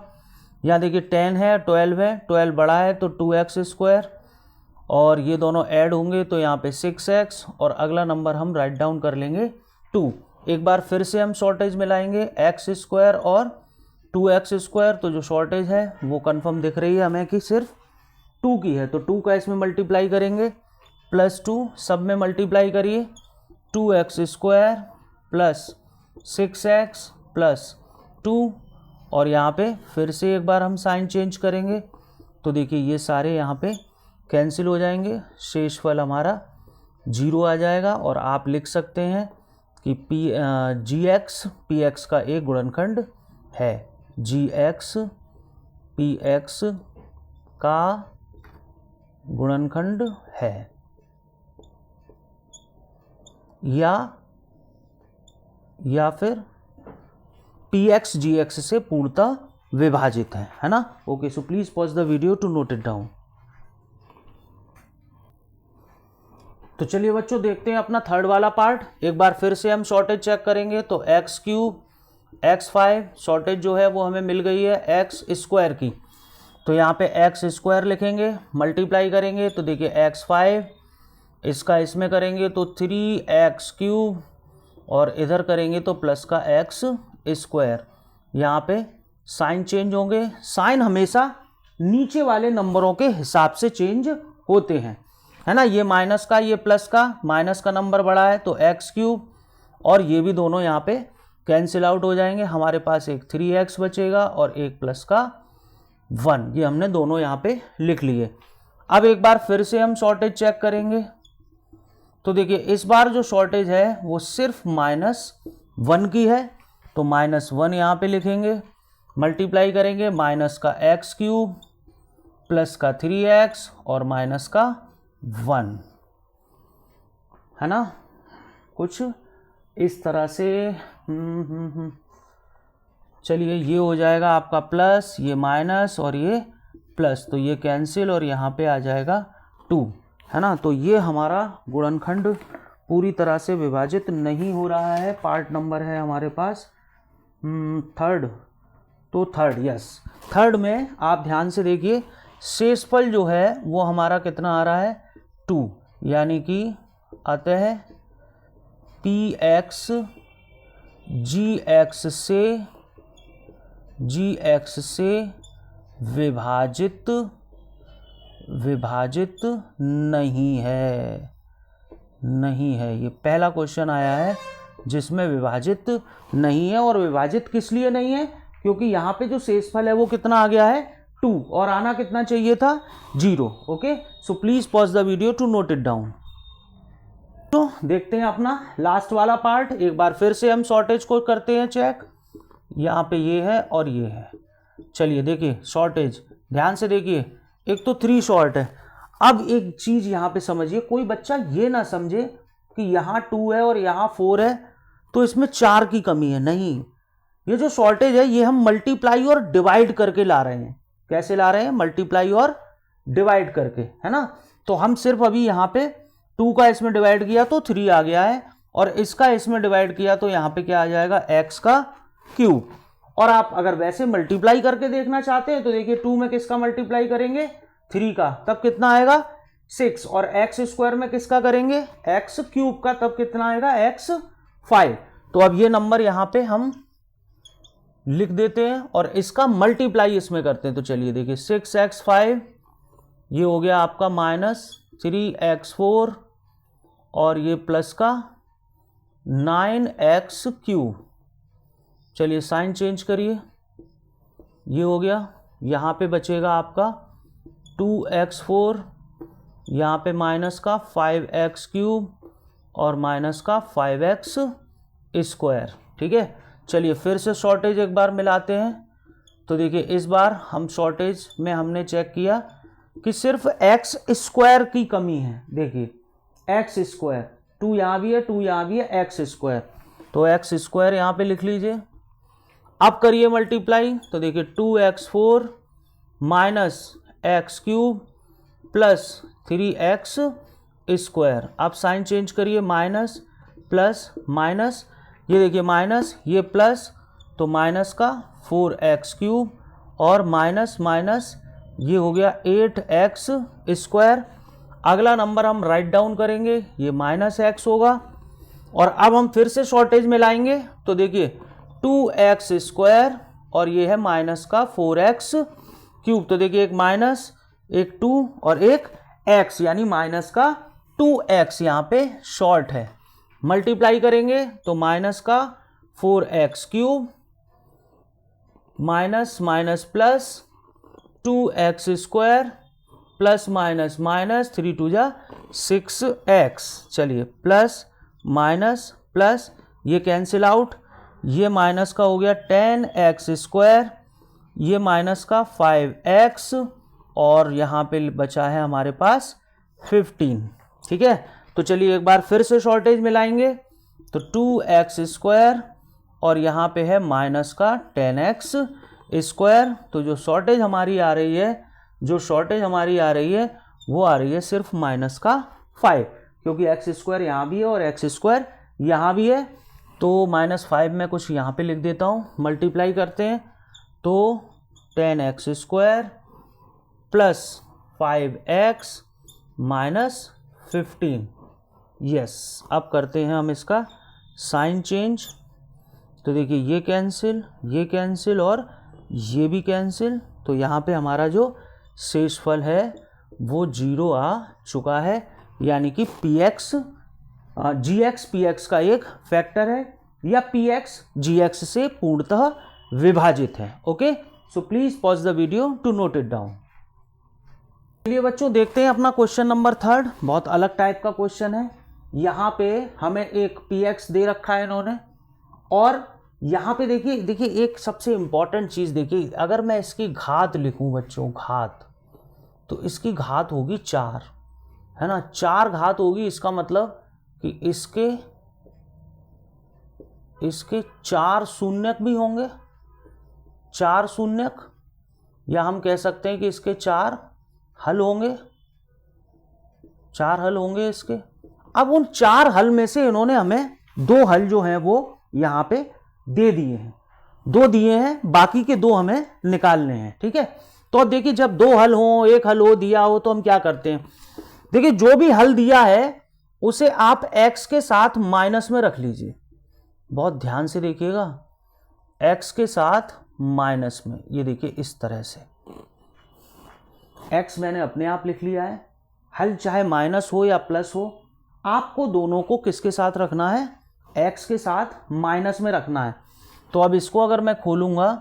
यहाँ देखिए 10 है 12 है, 12 बड़ा है तो 2x स्क्वायर, और ये दोनों ऐड होंगे तो यहाँ पे 6x, और अगला नंबर हम राइट डाउन कर लेंगे 2। एक बार फिर से हम शॉर्टेज मिलाएंगे एक्स स्क्वायर और 2x स्क्वायर, तो जो शॉर्टेज है वो कंफर्म दिख रही है हमें कि सिर्फ 2 की है, तो 2 का इसमें मल्टीप्लाई करेंगे, +2 सब में मल्टीप्लाई करिए, 2x square plus 6x plus 2, और यहाँ पे फिर से एक बार हम साइन चेंज करेंगे तो देखिए ये सारे यहाँ पे कैंसिल हो जाएंगे, शेषफल हमारा 0 आ जाएगा। और आप लिख सकते हैं कि gx px का एक गुणनखंड है, gx px का गुणनखंड है, या फिर px gx से पूर्णतः विभाजित है ना। Okay, so please pause the video to note it down. तो चलिए बच्चों देखते हैं अपना थर्ड वाला पार्ट। एक बार फिर से हम शॉर्टेज चेक करेंगे तो एक्स क्यूब x5 शॉर्टेज जो है वो हमें मिल गई है एक्स स्क्वायर की, तो यहाँ पे एक्स स्क्वायर लिखेंगे, मल्टीप्लाई करेंगे तो देखिए x5 इसका इसमें करेंगे तो 3x क्यूब, और इधर करेंगे तो प्लस का x स्क्वायर। यहाँ पे साइन चेंज होंगे, साइन हमेशा नीचे वाले नंबरों के हिसाब से चेंज होते हैं, है ना। ये माइनस का ये प्लस का, माइनस का नंबर बड़ा है तो एक्स क्यूब, और ये भी दोनों यहाँ पे कैंसिल आउट हो जाएंगे। हमारे पास एक 3x बचेगा और एक प्लस का 1, ये हमने दोनों यहाँ पे लिख लिए। अब एक बार फिर से हम शॉर्टेज चेक करेंगे तो देखिए इस बार जो शॉर्टेज है वो सिर्फ -1 की है, तो -1 यहाँ पे लिखेंगे, मल्टीप्लाई करेंगे माइनस का x क्यूब प्लस का 3x और माइनस का 1, है ना। कुछ इस तरह से चलिए ये हो जाएगा आपका प्लस, ये माइनस और ये प्लस, तो ये कैंसिल और यहाँ पे आ जाएगा 2, है ना। तो ये हमारा गुणनखंड पूरी तरह से विभाजित नहीं हो रहा है। पार्ट नंबर है हमारे पास थर्ड, तो थर्ड, यस, थर्ड में आप ध्यान से देखिए शेषफल जो है वो हमारा कितना आ रहा है 2, यानी कि अतः px gx से विभाजित नहीं है। ये पहला क्वेश्चन आया है जिसमें विभाजित नहीं है, और विभाजित किस लिए नहीं है, क्योंकि यहाँ पे जो शेषफल है वो कितना आ गया है 2, और आना कितना चाहिए था 0। Okay, so please pause the video to note it down. तो देखते हैं अपना लास्ट वाला पार्ट। एक बार फिर से हम शॉर्टेज को करते हैं चेक। यहाँ पे ये है और ये है। चलिए देखिए शॉर्टेज ध्यान से देखिए, एक तो 3 शॉर्ट है। अब एक चीज यहाँ पे समझिए, कोई बच्चा ये ना समझे कि यहाँ 2 है और यहाँ 4 है तो इसमें 4 की कमी है, नहीं। ये जो शॉर्टेज है ये हम मल्टीप्लाई और डिवाइड करके ला रहे हैं। कैसे ला रहे हैं? मल्टीप्लाई और डिवाइड करके, है ना। तो हम सिर्फ अभी यहाँ पे 2 का इसमें डिवाइड किया तो 3 आ गया है, और इसका इसमें डिवाइड किया तो यहाँ पे क्या आ जाएगा x का क्यूब। और आप अगर वैसे मल्टीप्लाई करके देखना चाहते हैं तो देखिए 2 में किसका मल्टीप्लाई करेंगे 3 का, तब कितना आएगा 6 और एक्स स्क्वायर में किसका करेंगे, एक्स क्यूब का, तब कितना आएगा एक्स 5। तो अब ये नंबर यहां पे हम लिख देते हैं और इसका मल्टीप्लाई इसमें करते हैं। तो चलिए देखिए 6x5 ये हो गया आपका -3x4 और ये प्लस का 9x क्यूब। चलिए साइन चेंज करिए, ये हो गया, यहाँ पे बचेगा आपका 2x4, यहाँ पे माइनस का 5x क्यूब और माइनस का 5x स्क्वायर। ठीक है, चलिए फिर से शॉर्टेज एक बार मिलाते हैं। तो देखिए इस बार हम शॉर्टेज में हमने चेक किया कि सिर्फ एक्स स्क्वायर की कमी है। देखिए एक्स स्क्वायर, 2 यहाँ भी है, 2 यहाँ भी है, एक्स स्क्वायर, तो एक्स स्क्वायर यहाँ पे लिख लीजिए। अब करिए मल्टीप्लाई, तो देखिए 2x4 minus x cube plus 3x square. अब साइन चेंज करिए, माइनस प्लस माइनस, ये देखिए माइनस, ये प्लस, तो माइनस का 4x क्यूब और माइनस माइनस ये हो गया 8x स्क्वायर। अगला नंबर हम राइट डाउन करेंगे, ये -x होगा। और अब हम फिर से शॉर्टेज में लाएंगे, तो देखिए 2x स्क्वायर और ये है माइनस का 4x क्यूब। तो देखिए एक माइनस, एक 2 और एक x, यानी माइनस का 2x यहाँ पे शॉर्ट है। मल्टीप्लाई करेंगे तो माइनस का 4x cube minus minus plus 2x square plus minus minus 3 2 जा 6x। चलिए प्लस माइनस प्लस, ये कैंसिल आउट, ये माइनस का हो गया 10x स्क्वायर, ये माइनस का 5x और यहाँ पे बचा है हमारे पास 15। ठीक है, तो चलिए एक बार फिर से शॉर्टेज मिलाएंगे, तो 2x स्क्वायर और यहाँ पे है माइनस का 10x स्क्वायर। तो जो शॉर्टेज हमारी आ रही है, वो आ रही है सिर्फ माइनस का 5, क्योंकि एक्स स्क्वायर यहाँ भी है और एक्स स्क्वायर यहाँ भी है। तो -5 में कुछ यहाँ पे लिख देता हूँ, मल्टीप्लाई करते हैं तो 10x square plus 5x minus 15। Yes, अब करते हैं हम इसका साइन चेंज, तो देखिए ये कैंसिल और ये भी कैंसिल। तो यहाँ पे हमारा जो शेषफल है वो 0 आ चुका है, यानी कि gx px का एक फैक्टर है या px gx से पूर्णतः विभाजित है। Okay, so please pause the video to note it down. चलिए बच्चों देखते हैं अपना क्वेश्चन नंबर 3। बहुत अलग टाइप का क्वेश्चन है। यहाँ पे हमें एक px दे रखा है इन्होंने, और यहाँ पे देखिए एक सबसे इंपॉर्टेंट चीज देखिए, अगर मैं इसकी घात लिखूं बच्चों, घात, तो इसकी घात होगी 4, है ना, 4 घात होगी। इसका मतलब कि इसके 4 शून्यक भी होंगे, 4 शून्यक, या हम कह सकते हैं कि इसके 4 हल होंगे, 4 हल होंगे इसके। अब उन 4 हल में से इन्होंने हमें 2 हल जो हैं वो यहाँ पे दे दिए हैं, 2 दिए हैं, बाकी के 2 हमें निकालने हैं। ठीक है, तो देखिए जब 2 हल हो, 1 हल हो दिया हो, तो हम क्या करते हैं, देखिए जो भी हल दिया है उसे आप x के साथ माइनस में रख लीजिए। बहुत ध्यान से देखिएगा, x के साथ माइनस में, ये देखिए इस तरह से x मैंने अपने आप लिख लिया है। हल चाहे माइनस हो या प्लस हो, आपको दोनों को किसके साथ रखना है, x के साथ माइनस में रखना है। तो अब इसको अगर मैं खोलूंगा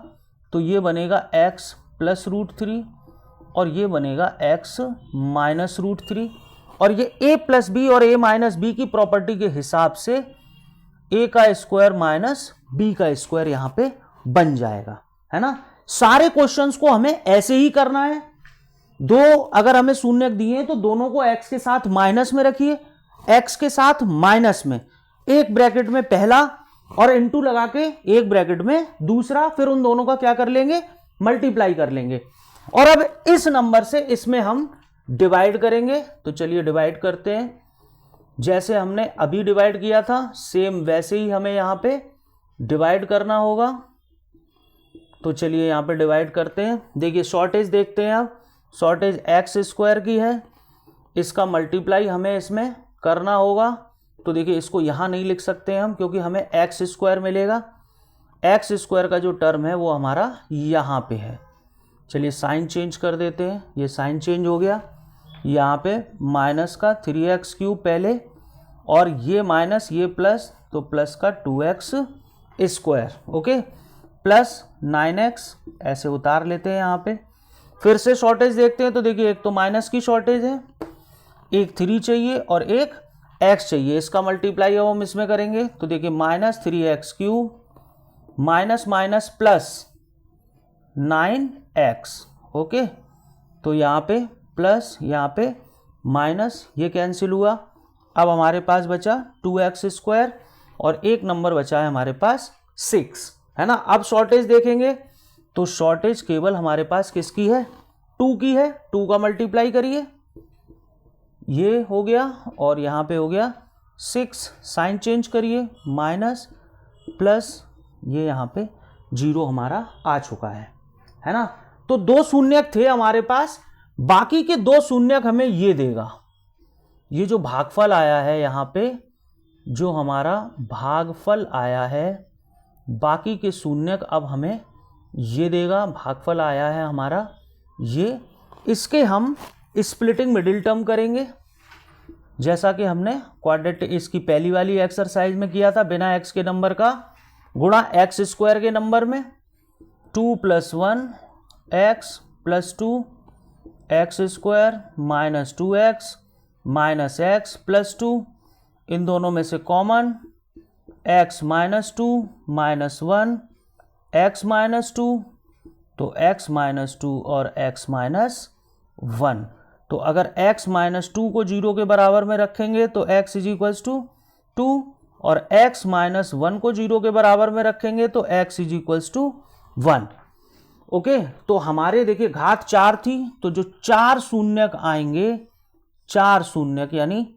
तो ये बनेगा x प्लस √3 और ये बनेगा x माइनस √3, और ये a प्लस बी और a माइनस बी की प्रॉपर्टी के हिसाब से a का स्क्वायर माइनस b का स्क्वायर यहां पे बन जाएगा, है ना। सारे क्वेश्चंस को हमें ऐसे ही करना है। 2 अगर हमें शून्यक दिए तो दोनों को x के साथ माइनस में रखिए, x के साथ माइनस में, एक ब्रैकेट में पहला और इनटू लगा के एक ब्रैकेट में दूसरा, फिर उन दोनों का क्या कर लेंगे, मल्टीप्लाई कर लेंगे। और अब इस नंबर से इसमें हम डिवाइड करेंगे। तो चलिए डिवाइड करते हैं, जैसे हमने अभी डिवाइड किया था सेम वैसे ही हमें यहां पे डिवाइड करना होगा। तो चलिए यहां पे डिवाइड करते हैं। देखिए शॉर्टेज देखते हैं, अब शॉर्टेज एक्स स्क्वायर की है, इसका मल्टीप्लाई हमें इसमें करना होगा। तो देखिए इसको यहाँ नहीं लिख सकते हम क्योंकि हमें एक्स स्क्वायर मिलेगा। एक्स स्क्वायर का जो टर्म है वो हमारा यहाँ पे है। चलिए साइन चेंज कर देते हैं, ये साइन चेंज हो गया। यहाँ पे माइनस का 3x³ पहले और ये माइनस ये प्लस, तो प्लस का 2x²। ओके, प्लस 9x ऐसे उतार लेते हैं यहाँ पे। फिर से शॉर्टेज देखते हैं। तो देखिए एक तो माइनस की शॉर्टेज है, एक 3 चाहिए और एक x चाहिए। इसका मल्टीप्लाई अब हम इसमें करेंगे। तो देखिए minus 3x³ minus minus plus 9x। Okay, तो यहाँ पे प्लस, यहाँ पे माइनस, ये कैंसिल हुआ। अब हमारे पास बचा 2x² और एक नंबर बचा है हमारे पास 6, है ना। अब शॉर्टेज देखेंगे तो शॉर्टेज केवल हमारे पास किसकी है, 2 की है। 2 का मल्टीप्लाई करिए, ये हो गया और यहाँ पे हो गया 6। साइन चेंज करिए, माइनस प्लस, ये यहाँ पे 0 हमारा आ चुका है ना। तो 2 शून्यक थे हमारे पास, बाकी के 2 शून्यक हमें ये देगा। ये जो भागफल आया है यहाँ पे, जो हमारा भागफल आया है, बाकी के शून्यक अब हमें ये देगा। भागफल आया है हमारा ये, इसके हम स्प्लिटिंग मिडिल टर्म करेंगे जैसा कि हमने क्वाड्रेटिक इसकी पहली वाली एक्सरसाइज में किया था, बिना एक्स के नंबर का गुणा x² के नंबर में। 2 + 1 x + 2 x² minus 2x minus x + 2, इन दोनों में से कॉमन x - 2 माइनस 1 x - 2, तो x - 2 और x - 1। तो अगर x - 2 को 0 के बराबर में रखेंगे तो x = 2 और x - 1 को 0 के बराबर में रखेंगे तो x = 1। ओके, तो हमारे देखिए घात 4 थी, तो जो 4 शून्यक आएंगे, 4 शून्यक यानी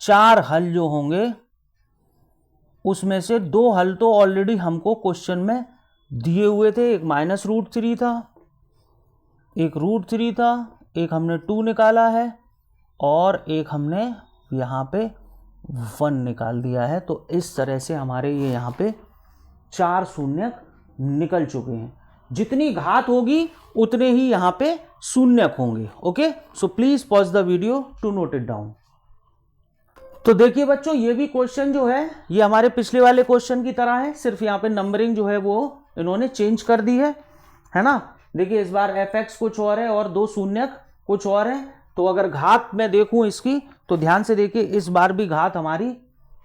4 हल जो होंगे, उसमें से 2 हल तो ऑलरेडी हमको क्वेश्चन में दिए हुए थे। एक -√3 था, एक √3 था, एक हमने 2 निकाला है और एक हमने यहाँ पे 1 निकाल दिया है। तो इस तरह से हमारे ये यहाँ पे 4 शून्यक निकल चुके हैं। जितनी घात होगी उतने ही यहाँ पे शून्यक होंगे। Okay, so please pause the video to note it down. तो देखिए बच्चों, ये भी क्वेश्चन जो है ये हमारे पिछले वाले क्वेश्चन की तरह है, सिर्फ यहाँ पे नंबरिंग जो है वो इन्होंने चेंज कर दी है ना। देखिए इस बार fx कुछ और है और 2 शून्यक कुछ और है। तो अगर घात मैं देखूं इसकी तो ध्यान से देखिए, इस बार भी घात हमारी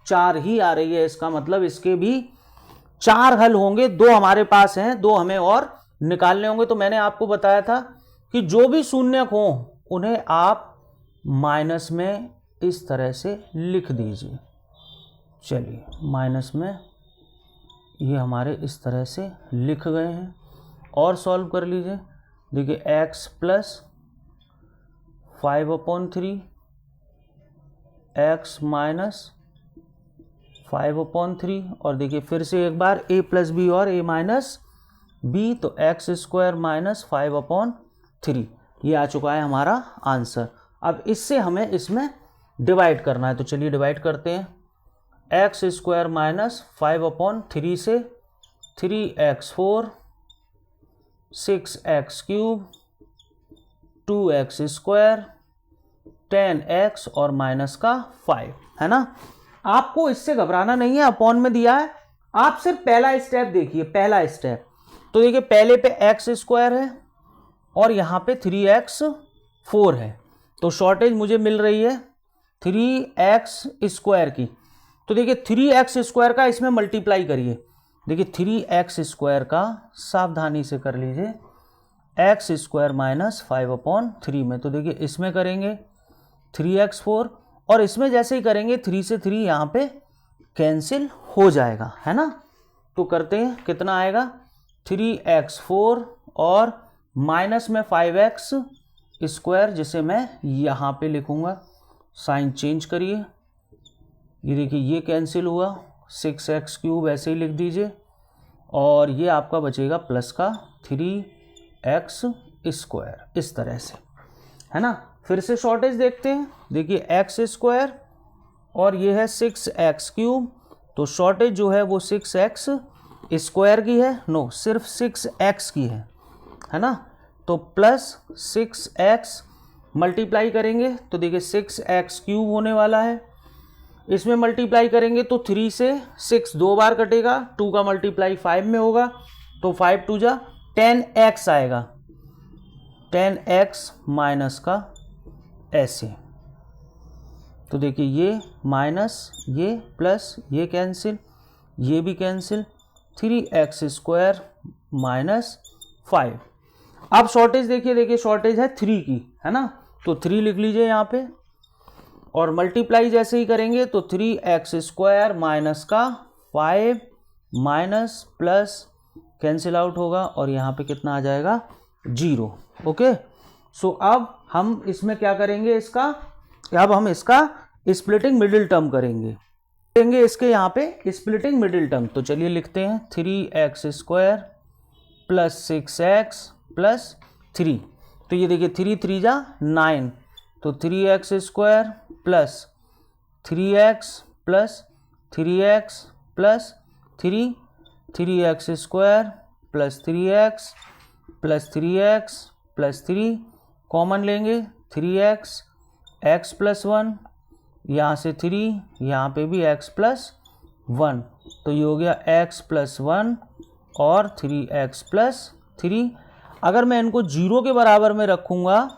4 ही आ रही है। इसका मतलब इसके भी 4 हल होंगे। 2 हमारे पास हैं, 2 हमें और निकालने होंगे। तो मैंने आपको बताया था कि जो भी शून्यक हो उन्हें आप माइनस में इस तरह से लिख दीजिए। चलिए माइनस में ये हमारे इस तरह से लिख गए हैं और सॉल्व कर लीजिए। देखिए x + 5/3 x - 5/3 और देखिए फिर से एक बार a + b और a - b, तो x² - 5/3 ये आ चुका है हमारा आंसर। अब इससे हमें इसमें डिवाइड करना है, तो चलिए डिवाइड करते हैं। x² - 5/3 से 3x4 6x³ 2x² 10x और माइनस का 5, है ना। आपको इससे घबराना नहीं है, अपॉन में दिया है। आप सिर्फ पहला स्टेप देखिए, पहला स्टेप। तो देखिए पहले पे x² है और यहाँ पे 3x4 है, तो शॉर्टेज मुझे मिल रही है 3x² की। तो देखिए 3x² का इसमें मल्टीप्लाई करिए। देखिए 3x² का सावधानी से कर लीजिए x² - 5/3 में। तो देखिए इसमें करेंगे 3x4 और इसमें जैसे ही करेंगे 3 से 3 यहाँ पे कैंसिल हो जाएगा, है ना। तो करते हैं, कितना आएगा 3x4 और माइनस में 5x², जिसे मैं यहाँ पे लिखूँगा। साइन चेंज करिए, ये देखिए ये कैंसिल हुआ, 6x³ ऐसे ही लिख दीजिए और ये आपका बचेगा प्लस का 3x², इस तरह से, है ना। फिर से शॉर्टेज देखते हैं। देखिए एक्स स्क्वायर और ये है 6x क्यूब, तो शॉर्टेज जो है वो 6x स्क्वायर की है, नो सिर्फ 6x की है ना। तो प्लस 6x मल्टीप्लाई करेंगे तो देखिए 6x क्यूब होने वाला है, इसमें मल्टीप्लाई करेंगे तो 3 से 6 दो बार कटेगा, 2 का मल्टीप्लाई 5 में होगा, तो 5 2 जा 10x आएगा, 10x माइनस का ऐसे। तो देखिए ये माइनस ये प्लस ये कैंसिल, ये भी कैंसिल, 3x स्क्वायर माइनस 5। अब शॉर्टेज देखिए शॉर्टेज है 3 की, है ना, तो 3 लिख लीजिए यहाँ पे, और मल्टीप्लाई जैसे ही करेंगे तो 3x स्क्वायर माइनस का 5 माइनस प्लस कैंसिल आउट होगा, और यहाँ पे कितना आ जाएगा 0। ओके, सो अब हम इसमें क्या करेंगे, अब हम इसका स्प्लिटिंग मिडिल टर्म करेंगे इसके यहाँ पे स्प्लिटिंग मिडिल टर्म। तो चलिए लिखते हैं 3x square plus 6x plus 3। तो ये देखिए 3 3 जा 9, तो 3x square plus 3x plus 3x plus 3, 3x square plus 3x plus 3x plus 3, common लेंगे 3x, x प्लस 1, यहाँ से 3, यहाँ पे भी x प्लस 1, तो ये हो गया x प्लस 1 और 3x प्लस 3। अगर मैं इनको 0 के बराबर में रखूँगा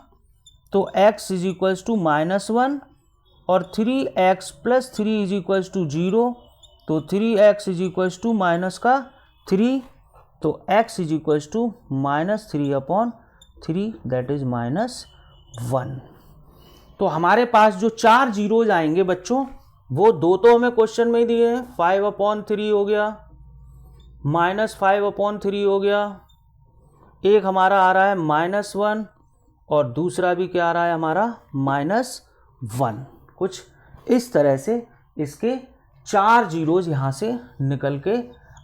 तो x इज इक्वल्स टू -1 और 3x plus 3 is equals to 0, तो 3x is equals to minus का 3, तो x is equals to -3/3, that is -1। तो हमारे पास जो 4 जीरोज आएंगे बच्चों, वो 2 तो हमें क्वेश्चन में ही दिए हैं, 5/3 हो गया, -5/3 हो गया, एक हमारा आ रहा है -1 और दूसरा भी क्या आ रहा है हमारा -1। कुछ इस तरह से इसके 4 जीरोज यहाँ से निकल के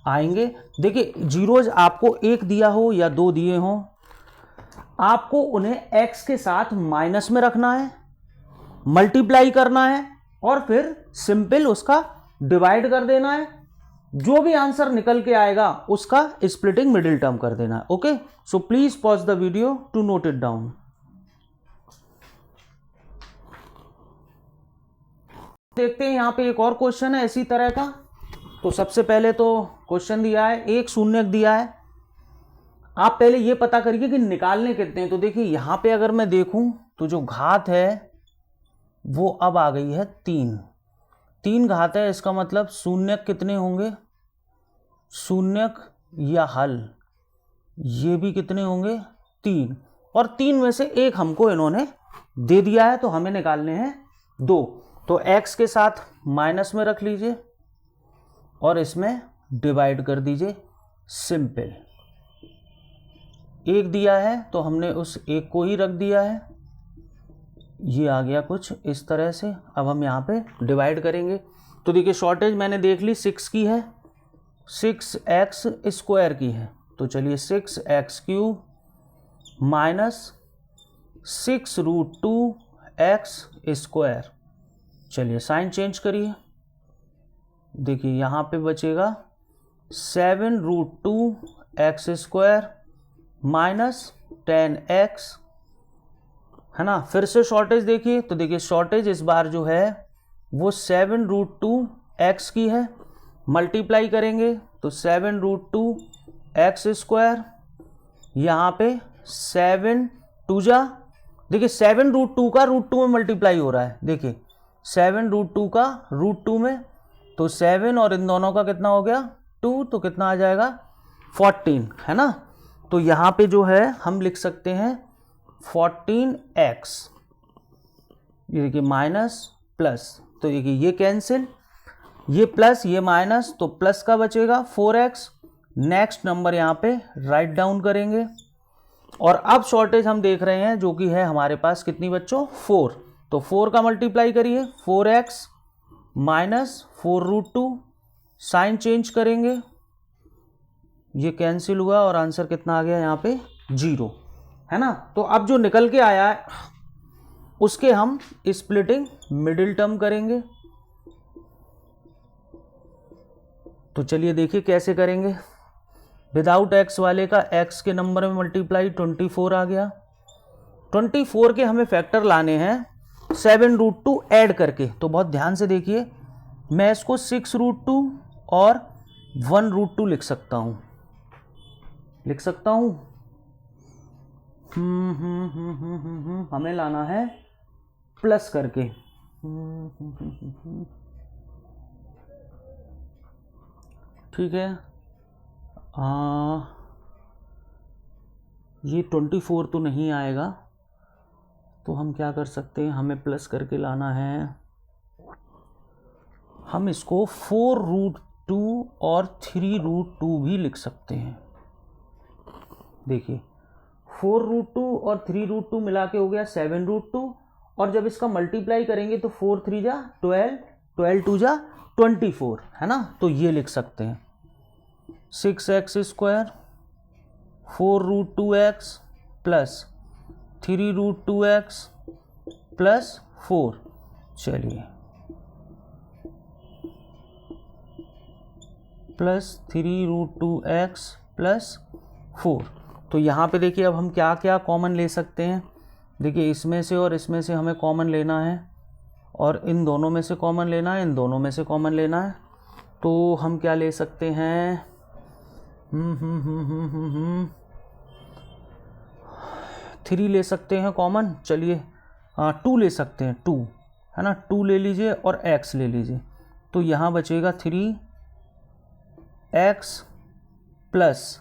आएंगे। देखिए जीरोज आपको एक दिया हो या 2 दिए हों, आपको उन्हें x के साथ माइनस में रखना है, मल्टीप्लाई करना है और फिर सिंपल उसका डिवाइड कर देना है। जो भी आंसर निकल के आएगा उसका स्प्लिटिंग मिडिल टर्म कर देना है। Okay, so please pause the video to note it down. देखते हैं यहाँ पे एक और क्वेश्चन है इसी तरह का। तो सबसे पहले तो क्वेश्चन दिया है, एक शून्य दिया है, आप पहले ये पता करिए कि निकालने कितने हैं। तो देखिए यहाँ पे अगर मैं देखूं तो जो घात है वो अब आ गई है 3 घात है, इसका मतलब शून्य कितने होंगे, शून्य या हल ये भी कितने होंगे 3, और 3 में से एक हमको इन्होंने दे दिया है, तो हमें निकालने हैं 2। तो x के साथ माइनस में रख लीजिए और इसमें डिवाइड कर दीजिए, सिंपल। एक दिया है तो हमने उस एक को ही रख दिया है, ये आ गया कुछ इस तरह से। अब हम यहाँ पे डिवाइड करेंगे तो देखिए शॉर्टेज मैंने देख ली 6 की है, 6x स्क्वायर की है, तो चलिए 6x cube minus 6√2x square. चलिए साइन चेंज करिए, देखिए यहाँ पे बचेगा 7√2x स्क्वायर माइनस 10x, है ना। फिर से शॉर्टेज देखिए, तो देखिए शॉर्टेज इस बार जो है वो 7√2x की है, मल्टीप्लाई करेंगे तो 7√2x स्क्वायर, यहाँ पे 7 2 जा, देखिए 7√2 का √2 में मल्टीप्लाई हो रहा है, देखिए 7√2 का √2 में, तो 7 और इन दोनों का कितना हो गया 2, तो कितना आ जाएगा 14, है ना। तो यहाँ पे जो है हम लिख सकते हैं 14x, ये देखिए माइनस प्लस, तो देखिए ये कैंसिल, ये प्लस ये माइनस, तो प्लस का बचेगा 4x। नेक्स्ट नंबर यहाँ पे राइट डाउन करेंगे, और अब शॉर्टेज हम देख रहे हैं जो कि है हमारे पास कितनी बच्चों 4, तो 4 का मल्टीप्लाई करिए 4x माइनस 4√2, साइन चेंज करेंगे, ये कैंसिल हुआ और आंसर कितना आ गया यहाँ पे 0, है ना। तो अब जो निकल के आया है उसके हम स्प्लिटिंग मिडिल टर्म करेंगे। तो चलिए देखिए कैसे करेंगे। विदाउट एक्स वाले का एक्स के नंबर में मल्टीप्लाई 24 आ गया। 24 के हमें फैक्टर लाने हैं 7√2 ऐड करके। तो बहुत ध्यान से देखिए, मैं इसको 6√2 और 1√2 लिख सकता हूँ। हमें लाना है प्लस करके। ठीक है, ये 24 तो नहीं आएगा, तो हम क्या कर सकते हैं, हमें प्लस करके लाना है। हम इसको 4√2 और 3√2 भी लिख सकते हैं। देखिए 4√2 और 3√2 मिला के हो गया 7√2, और जब इसका मल्टीप्लाई करेंगे तो 4 3 जा 12, 12 2 जा 24, है ना। तो ये लिख सकते हैं 6x² 4√2x plus 3√2x plus 4। चलिए प्लस 3√2x प्लस 4। तो यहाँ पे देखिए अब हम क्या क्या कॉमन ले सकते हैं। देखिए इसमें से और इसमें से हमें कॉमन लेना है, और इन दोनों में से कॉमन लेना है, इन दोनों में से कॉमन लेना है। तो हम क्या ले सकते हैं, 3 ले सकते हैं कॉमन। चलिए 2 ले सकते हैं, 2 है ना, 2 ले लीजिए और x ले लीजिए। तो यहाँ बचेगा 3x प्लस,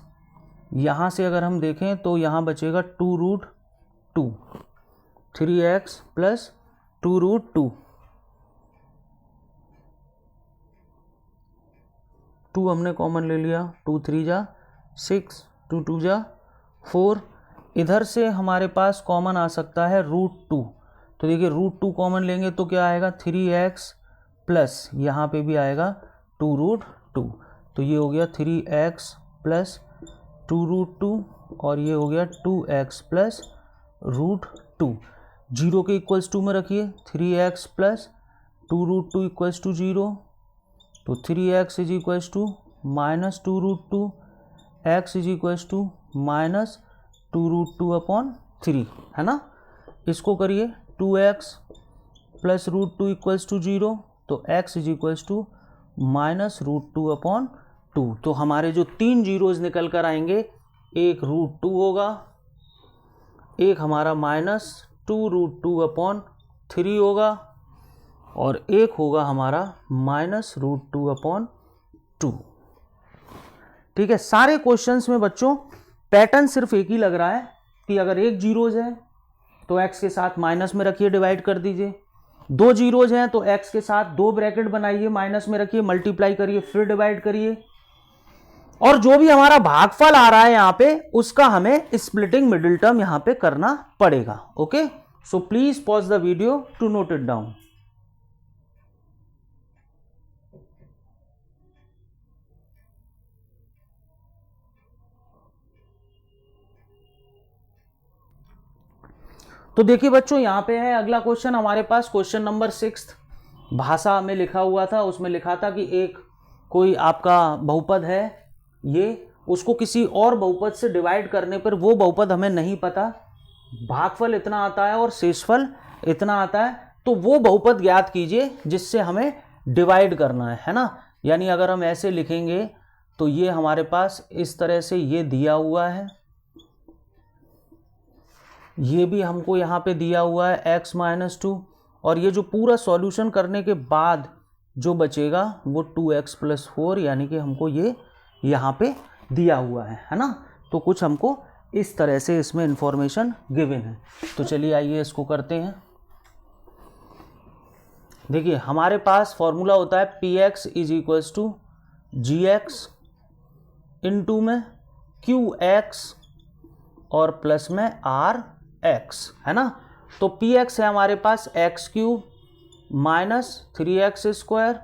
यहाँ से अगर हम देखें तो यहाँ बचेगा 2√2, 3x प्लस 2√2, 2 हमने कॉमन ले लिया, 2 3 जा 6, 2 2 जा 4। इधर से हमारे पास कॉमन आ सकता है √2। तो देखिए √2 कॉमन लेंगे तो क्या आएगा, 3x प्लस यहाँ पे भी आएगा 2√2। तो ये हो गया 3x प्लस 2√2, और ये हो गया 2x प्लस √2। 0 के इक्वल्स 2 में रखिए, 3x प्लस 2√2 इक्वल्स टू 0। तो 3x is equals to minus 2√2, x is equals to minus 2√2 upon 3, है ना। इसको करिए 2x प्लस √2 इक्वल्स टू 0, तो x is equals to minus √2 upon 2। तो हमारे जो 3 जीरोज निकल कर आएंगे, एक √2 होगा, एक हमारा माइनस 2√2 अपॉन 3 होगा, और एक होगा हमारा माइनस √2 अपॉन 2। ठीक है, सारे क्वेश्चंस में बच्चों पैटर्न सिर्फ एक ही लग रहा है कि अगर एक जीरोज है तो x के साथ माइनस में रखिए, डिवाइड कर दीजिए। 2 जीरोज हैं तो x के साथ 2 ब्रैकेट बनाइए, माइनस में रखिए, मल्टीप्लाई करिए, फिर डिवाइड करिए। और जो भी हमारा भागफल आ रहा है यहाँ पे, उसका हमें स्प्लिटिंग मिडिल टर्म यहाँ पे करना पड़ेगा। Okay, so please pause the video to note it down. तो देखिए बच्चों, यहां पे है अगला क्वेश्चन हमारे पास, क्वेश्चन नंबर 6 भाषा में लिखा हुआ था। उसमें लिखा था कि एक कोई आपका बहुपद है, ये उसको किसी और बहुपद से डिवाइड करने पर वो बहुपद हमें नहीं पता, भागफल इतना आता है और शेषफल इतना आता है, तो वो बहुपद ज्ञात कीजिए जिससे हमें डिवाइड करना है ना। यानी अगर हम ऐसे लिखेंगे तो ये हमारे पास इस तरह से ये दिया हुआ है, ये भी हमको यहाँ पे दिया हुआ है x-2, और ये जो पूरा सॉल्यूशन करने के बाद जो बचेगा वो 2x प्लस 4, यानी कि हमको ये यहाँ पे दिया हुआ है ना। तो कुछ हमको इस तरह से इसमें इंफॉर्मेशन गिवन है। तो चलिए आइए इसको करते हैं। देखिए हमारे पास फॉर्मूला होता है px is equals to gx into में qx और प्लस में rx, है ना। तो px है हमारे पास x³ minus 3x²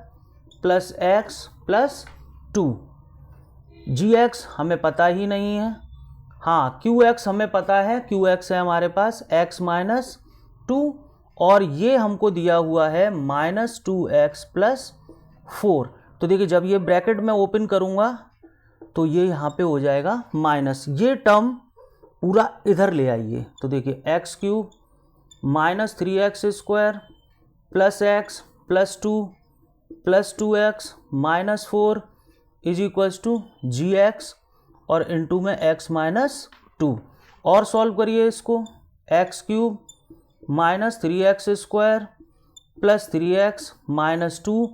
plus x plus 2। gx हमें पता ही नहीं है, हाँ qx हमें पता है, qx है हमारे पास x माइनस 2 और ये हमको दिया हुआ है -2x+4। तो देखिए जब ये ब्रैकेट में ओपन करूँगा तो ये यहाँ पे हो जाएगा माइनस, ये टर्म पूरा इधर ले आइए। तो देखिए x³ -3x² +x +2 +2x -4 is equals to gx और इनटू में x -2। और सॉल्व करिए इसको, x³ -3x² +3x -2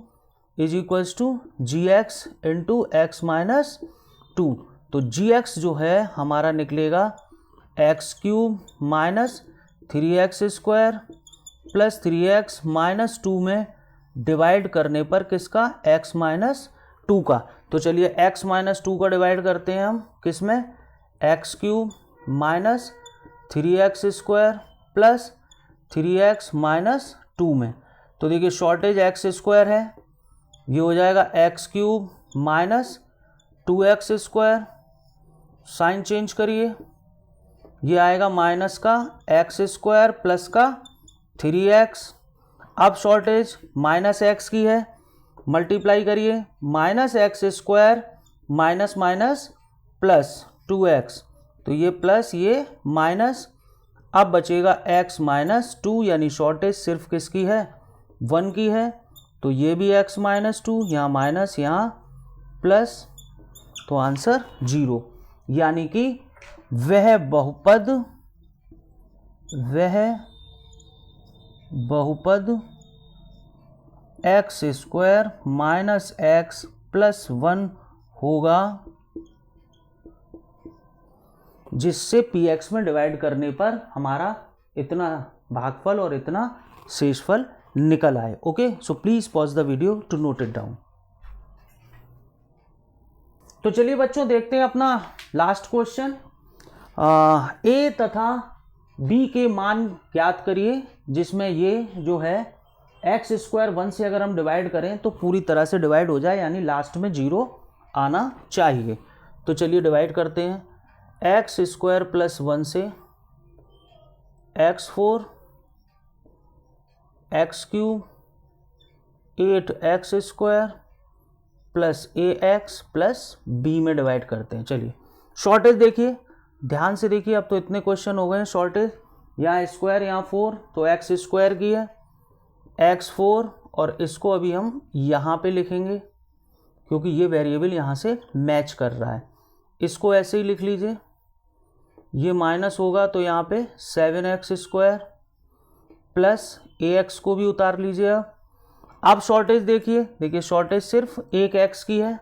is equals to gx into x -2। तो gx जो है हमारा निकलेगा x³ -3x² +3x -2 में डिवाइड करने पर किसका, x -2 का। तो चलिए x -2 का डिवाइड करते हैं हम किस में, x³ -3x² +3x -2 में। तो देखिए शॉर्टेज x² है, ये हो जाएगा x³ -2x², साइन चेंज करिए, ये आएगा माइनस का x² प्लस का 3x। अब शॉर्टेज -x की है, मल्टीप्लाई करिए, -x² minus minus plus 2x, तो ये प्लस ये माइनस, अब बचेगा x -2, यानी शॉर्टेज सिर्फ किसकी है, 1 की है। तो ये भी x -2, यहाँ माइनस यहाँ प्लस, तो आंसर 0। यानी कि वह बहुपद x² -x + 1 होगा, जिससे px में डिवाइड करने पर हमारा इतना भागफल और इतना शेषफल निकल आए। Okay, so please pause the video to note it down. तो चलिए बच्चों देखते हैं अपना लास्ट क्वेश्चन। ए तथा बी के मान ज्ञात करिए, जिसमें ये जो है x² 1 से अगर हम डिवाइड करें तो पूरी तरह से डिवाइड हो जाए, यानी लास्ट में 0 आना चाहिए। तो चलिए डिवाइड करते हैं, x² + 1 से x4 x³ 8x² + ax + b में डिवाइड करते हैं। चलिए शॉर्टेज देखिए, ध्यान से देखिए, अब तो इतने क्वेश्चन हो गए हैं शॉर्टेज, यहाँ स्क्वायर यहाँ 4, तो x² की है x4, और इसको अभी हम यहाँ पे लिखेंगे क्योंकि ये वेरिएबल यहाँ से मैच कर रहा है। इसको ऐसे ही लिख लीजिए, ये माइनस होगा तो यहाँ पे 7x² प्लस ax को भी उतार लीजिए। अब शॉर्टेज देखिए शॉर्टेज सिर्फ एक x की है,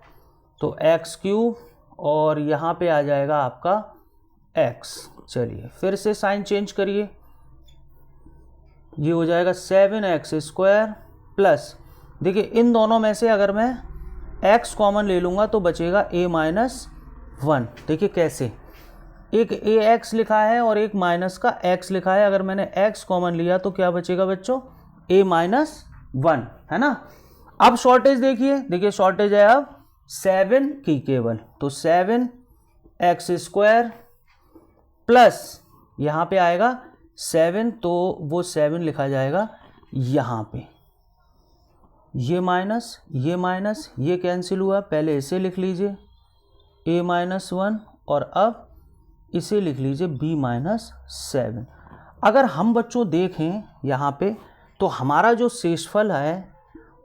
तो x³ और यहाँ पे आ जाएगा आपका x। चलिए फिर से साइन चेंज करिए, ये हो जाएगा 7x² प्लस, देखिए इन दोनों में से अगर मैं x कॉमन ले लूँगा तो बचेगा a -1। देखिए कैसे, एक ax लिखा है और एक माइनस का x लिखा है, अगर मैंने x कॉमन लिया तो क्या बचेगा बच्चों, a -1, है ना। अब शॉर्टेज देखिए शॉर्टेज है अब 7 की केवल, तो 7x² प्लस यहाँ पे आएगा 7, तो वो 7 लिखा जाएगा यहाँ पे, ये माइनस ये कैंसिल हुआ, पहले इसे लिख लीजिए a -1 और अब इसे लिख लीजिए b -7। अगर हम बच्चों देखें यहाँ पे तो हमारा जो शेषफल है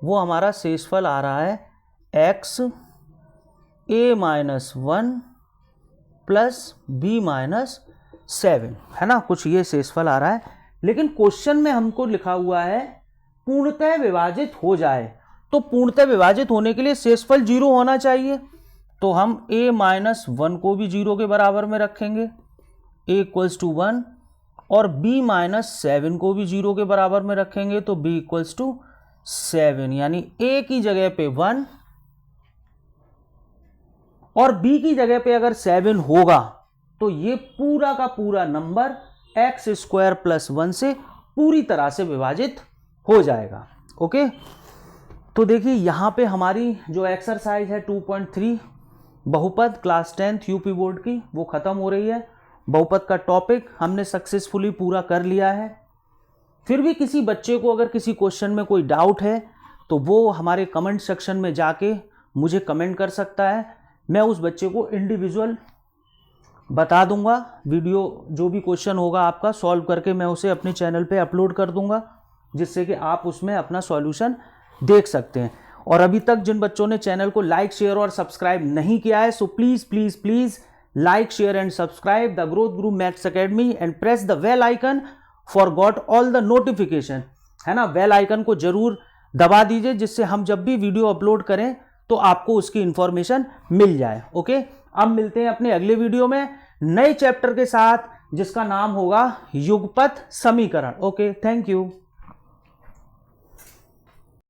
वो हमारा शेषफल आ रहा है x a -1 प्लस b -7, है ना, कुछ ये शेषफल आ रहा है। लेकिन क्वेश्चन में हमको लिखा हुआ है पूर्णतः विभाजित हो जाए, तो पूर्णतः विभाजित होने के लिए शेषफल 0 होना चाहिए, तो हम a -1 को भी 0 के बराबर में रखेंगे, a = 1, और b -7 को भी 0 के बराबर में रखेंगे, तो b = 7, यानी a की जगह पे 1 और b की जगह पे अगर 7 होगा तो ये पूरा का पूरा नंबर x² + 1 से पूरी तरह से विभाजित हो जाएगा। ओके, तो देखिए यहाँ पे हमारी जो एक्सरसाइज है 2.3 बहुपद क्लास 10th यूपी बोर्ड की वो ख़त्म हो रही है। बहुपद का टॉपिक हमने सक्सेसफुली पूरा कर लिया है। फिर भी किसी बच्चे को अगर किसी क्वेश्चन में कोई डाउट है तो वो हमारे कमेंट सेक्शन में जाके मुझे कमेंट कर सकता है, मैं उस बच्चे को इंडिविजुअल बता दूंगा। वीडियो जो भी क्वेश्चन होगा आपका सॉल्व करके मैं उसे अपने चैनल पे अपलोड कर दूंगा, जिससे कि आप उसमें अपना सॉल्यूशन देख सकते हैं। और अभी तक जिन बच्चों ने चैनल को लाइक, शेयर और सब्सक्राइब नहीं किया है, so please please please like, share and subscribe the Growth Guru Maths Academy and press the bell icon for got all the notification, है ना। बेल आइकन को जरूर दबा दीजिए, जिससे हम जब भी वीडियो अपलोड करें तो आपको उसकी इंफॉर्मेशन मिल जाए। ओके, अब मिलते हैं अपने अगले वीडियो में नए चैप्टर के साथ, जिसका नाम होगा युगपथ समीकरण। Okay, thank you.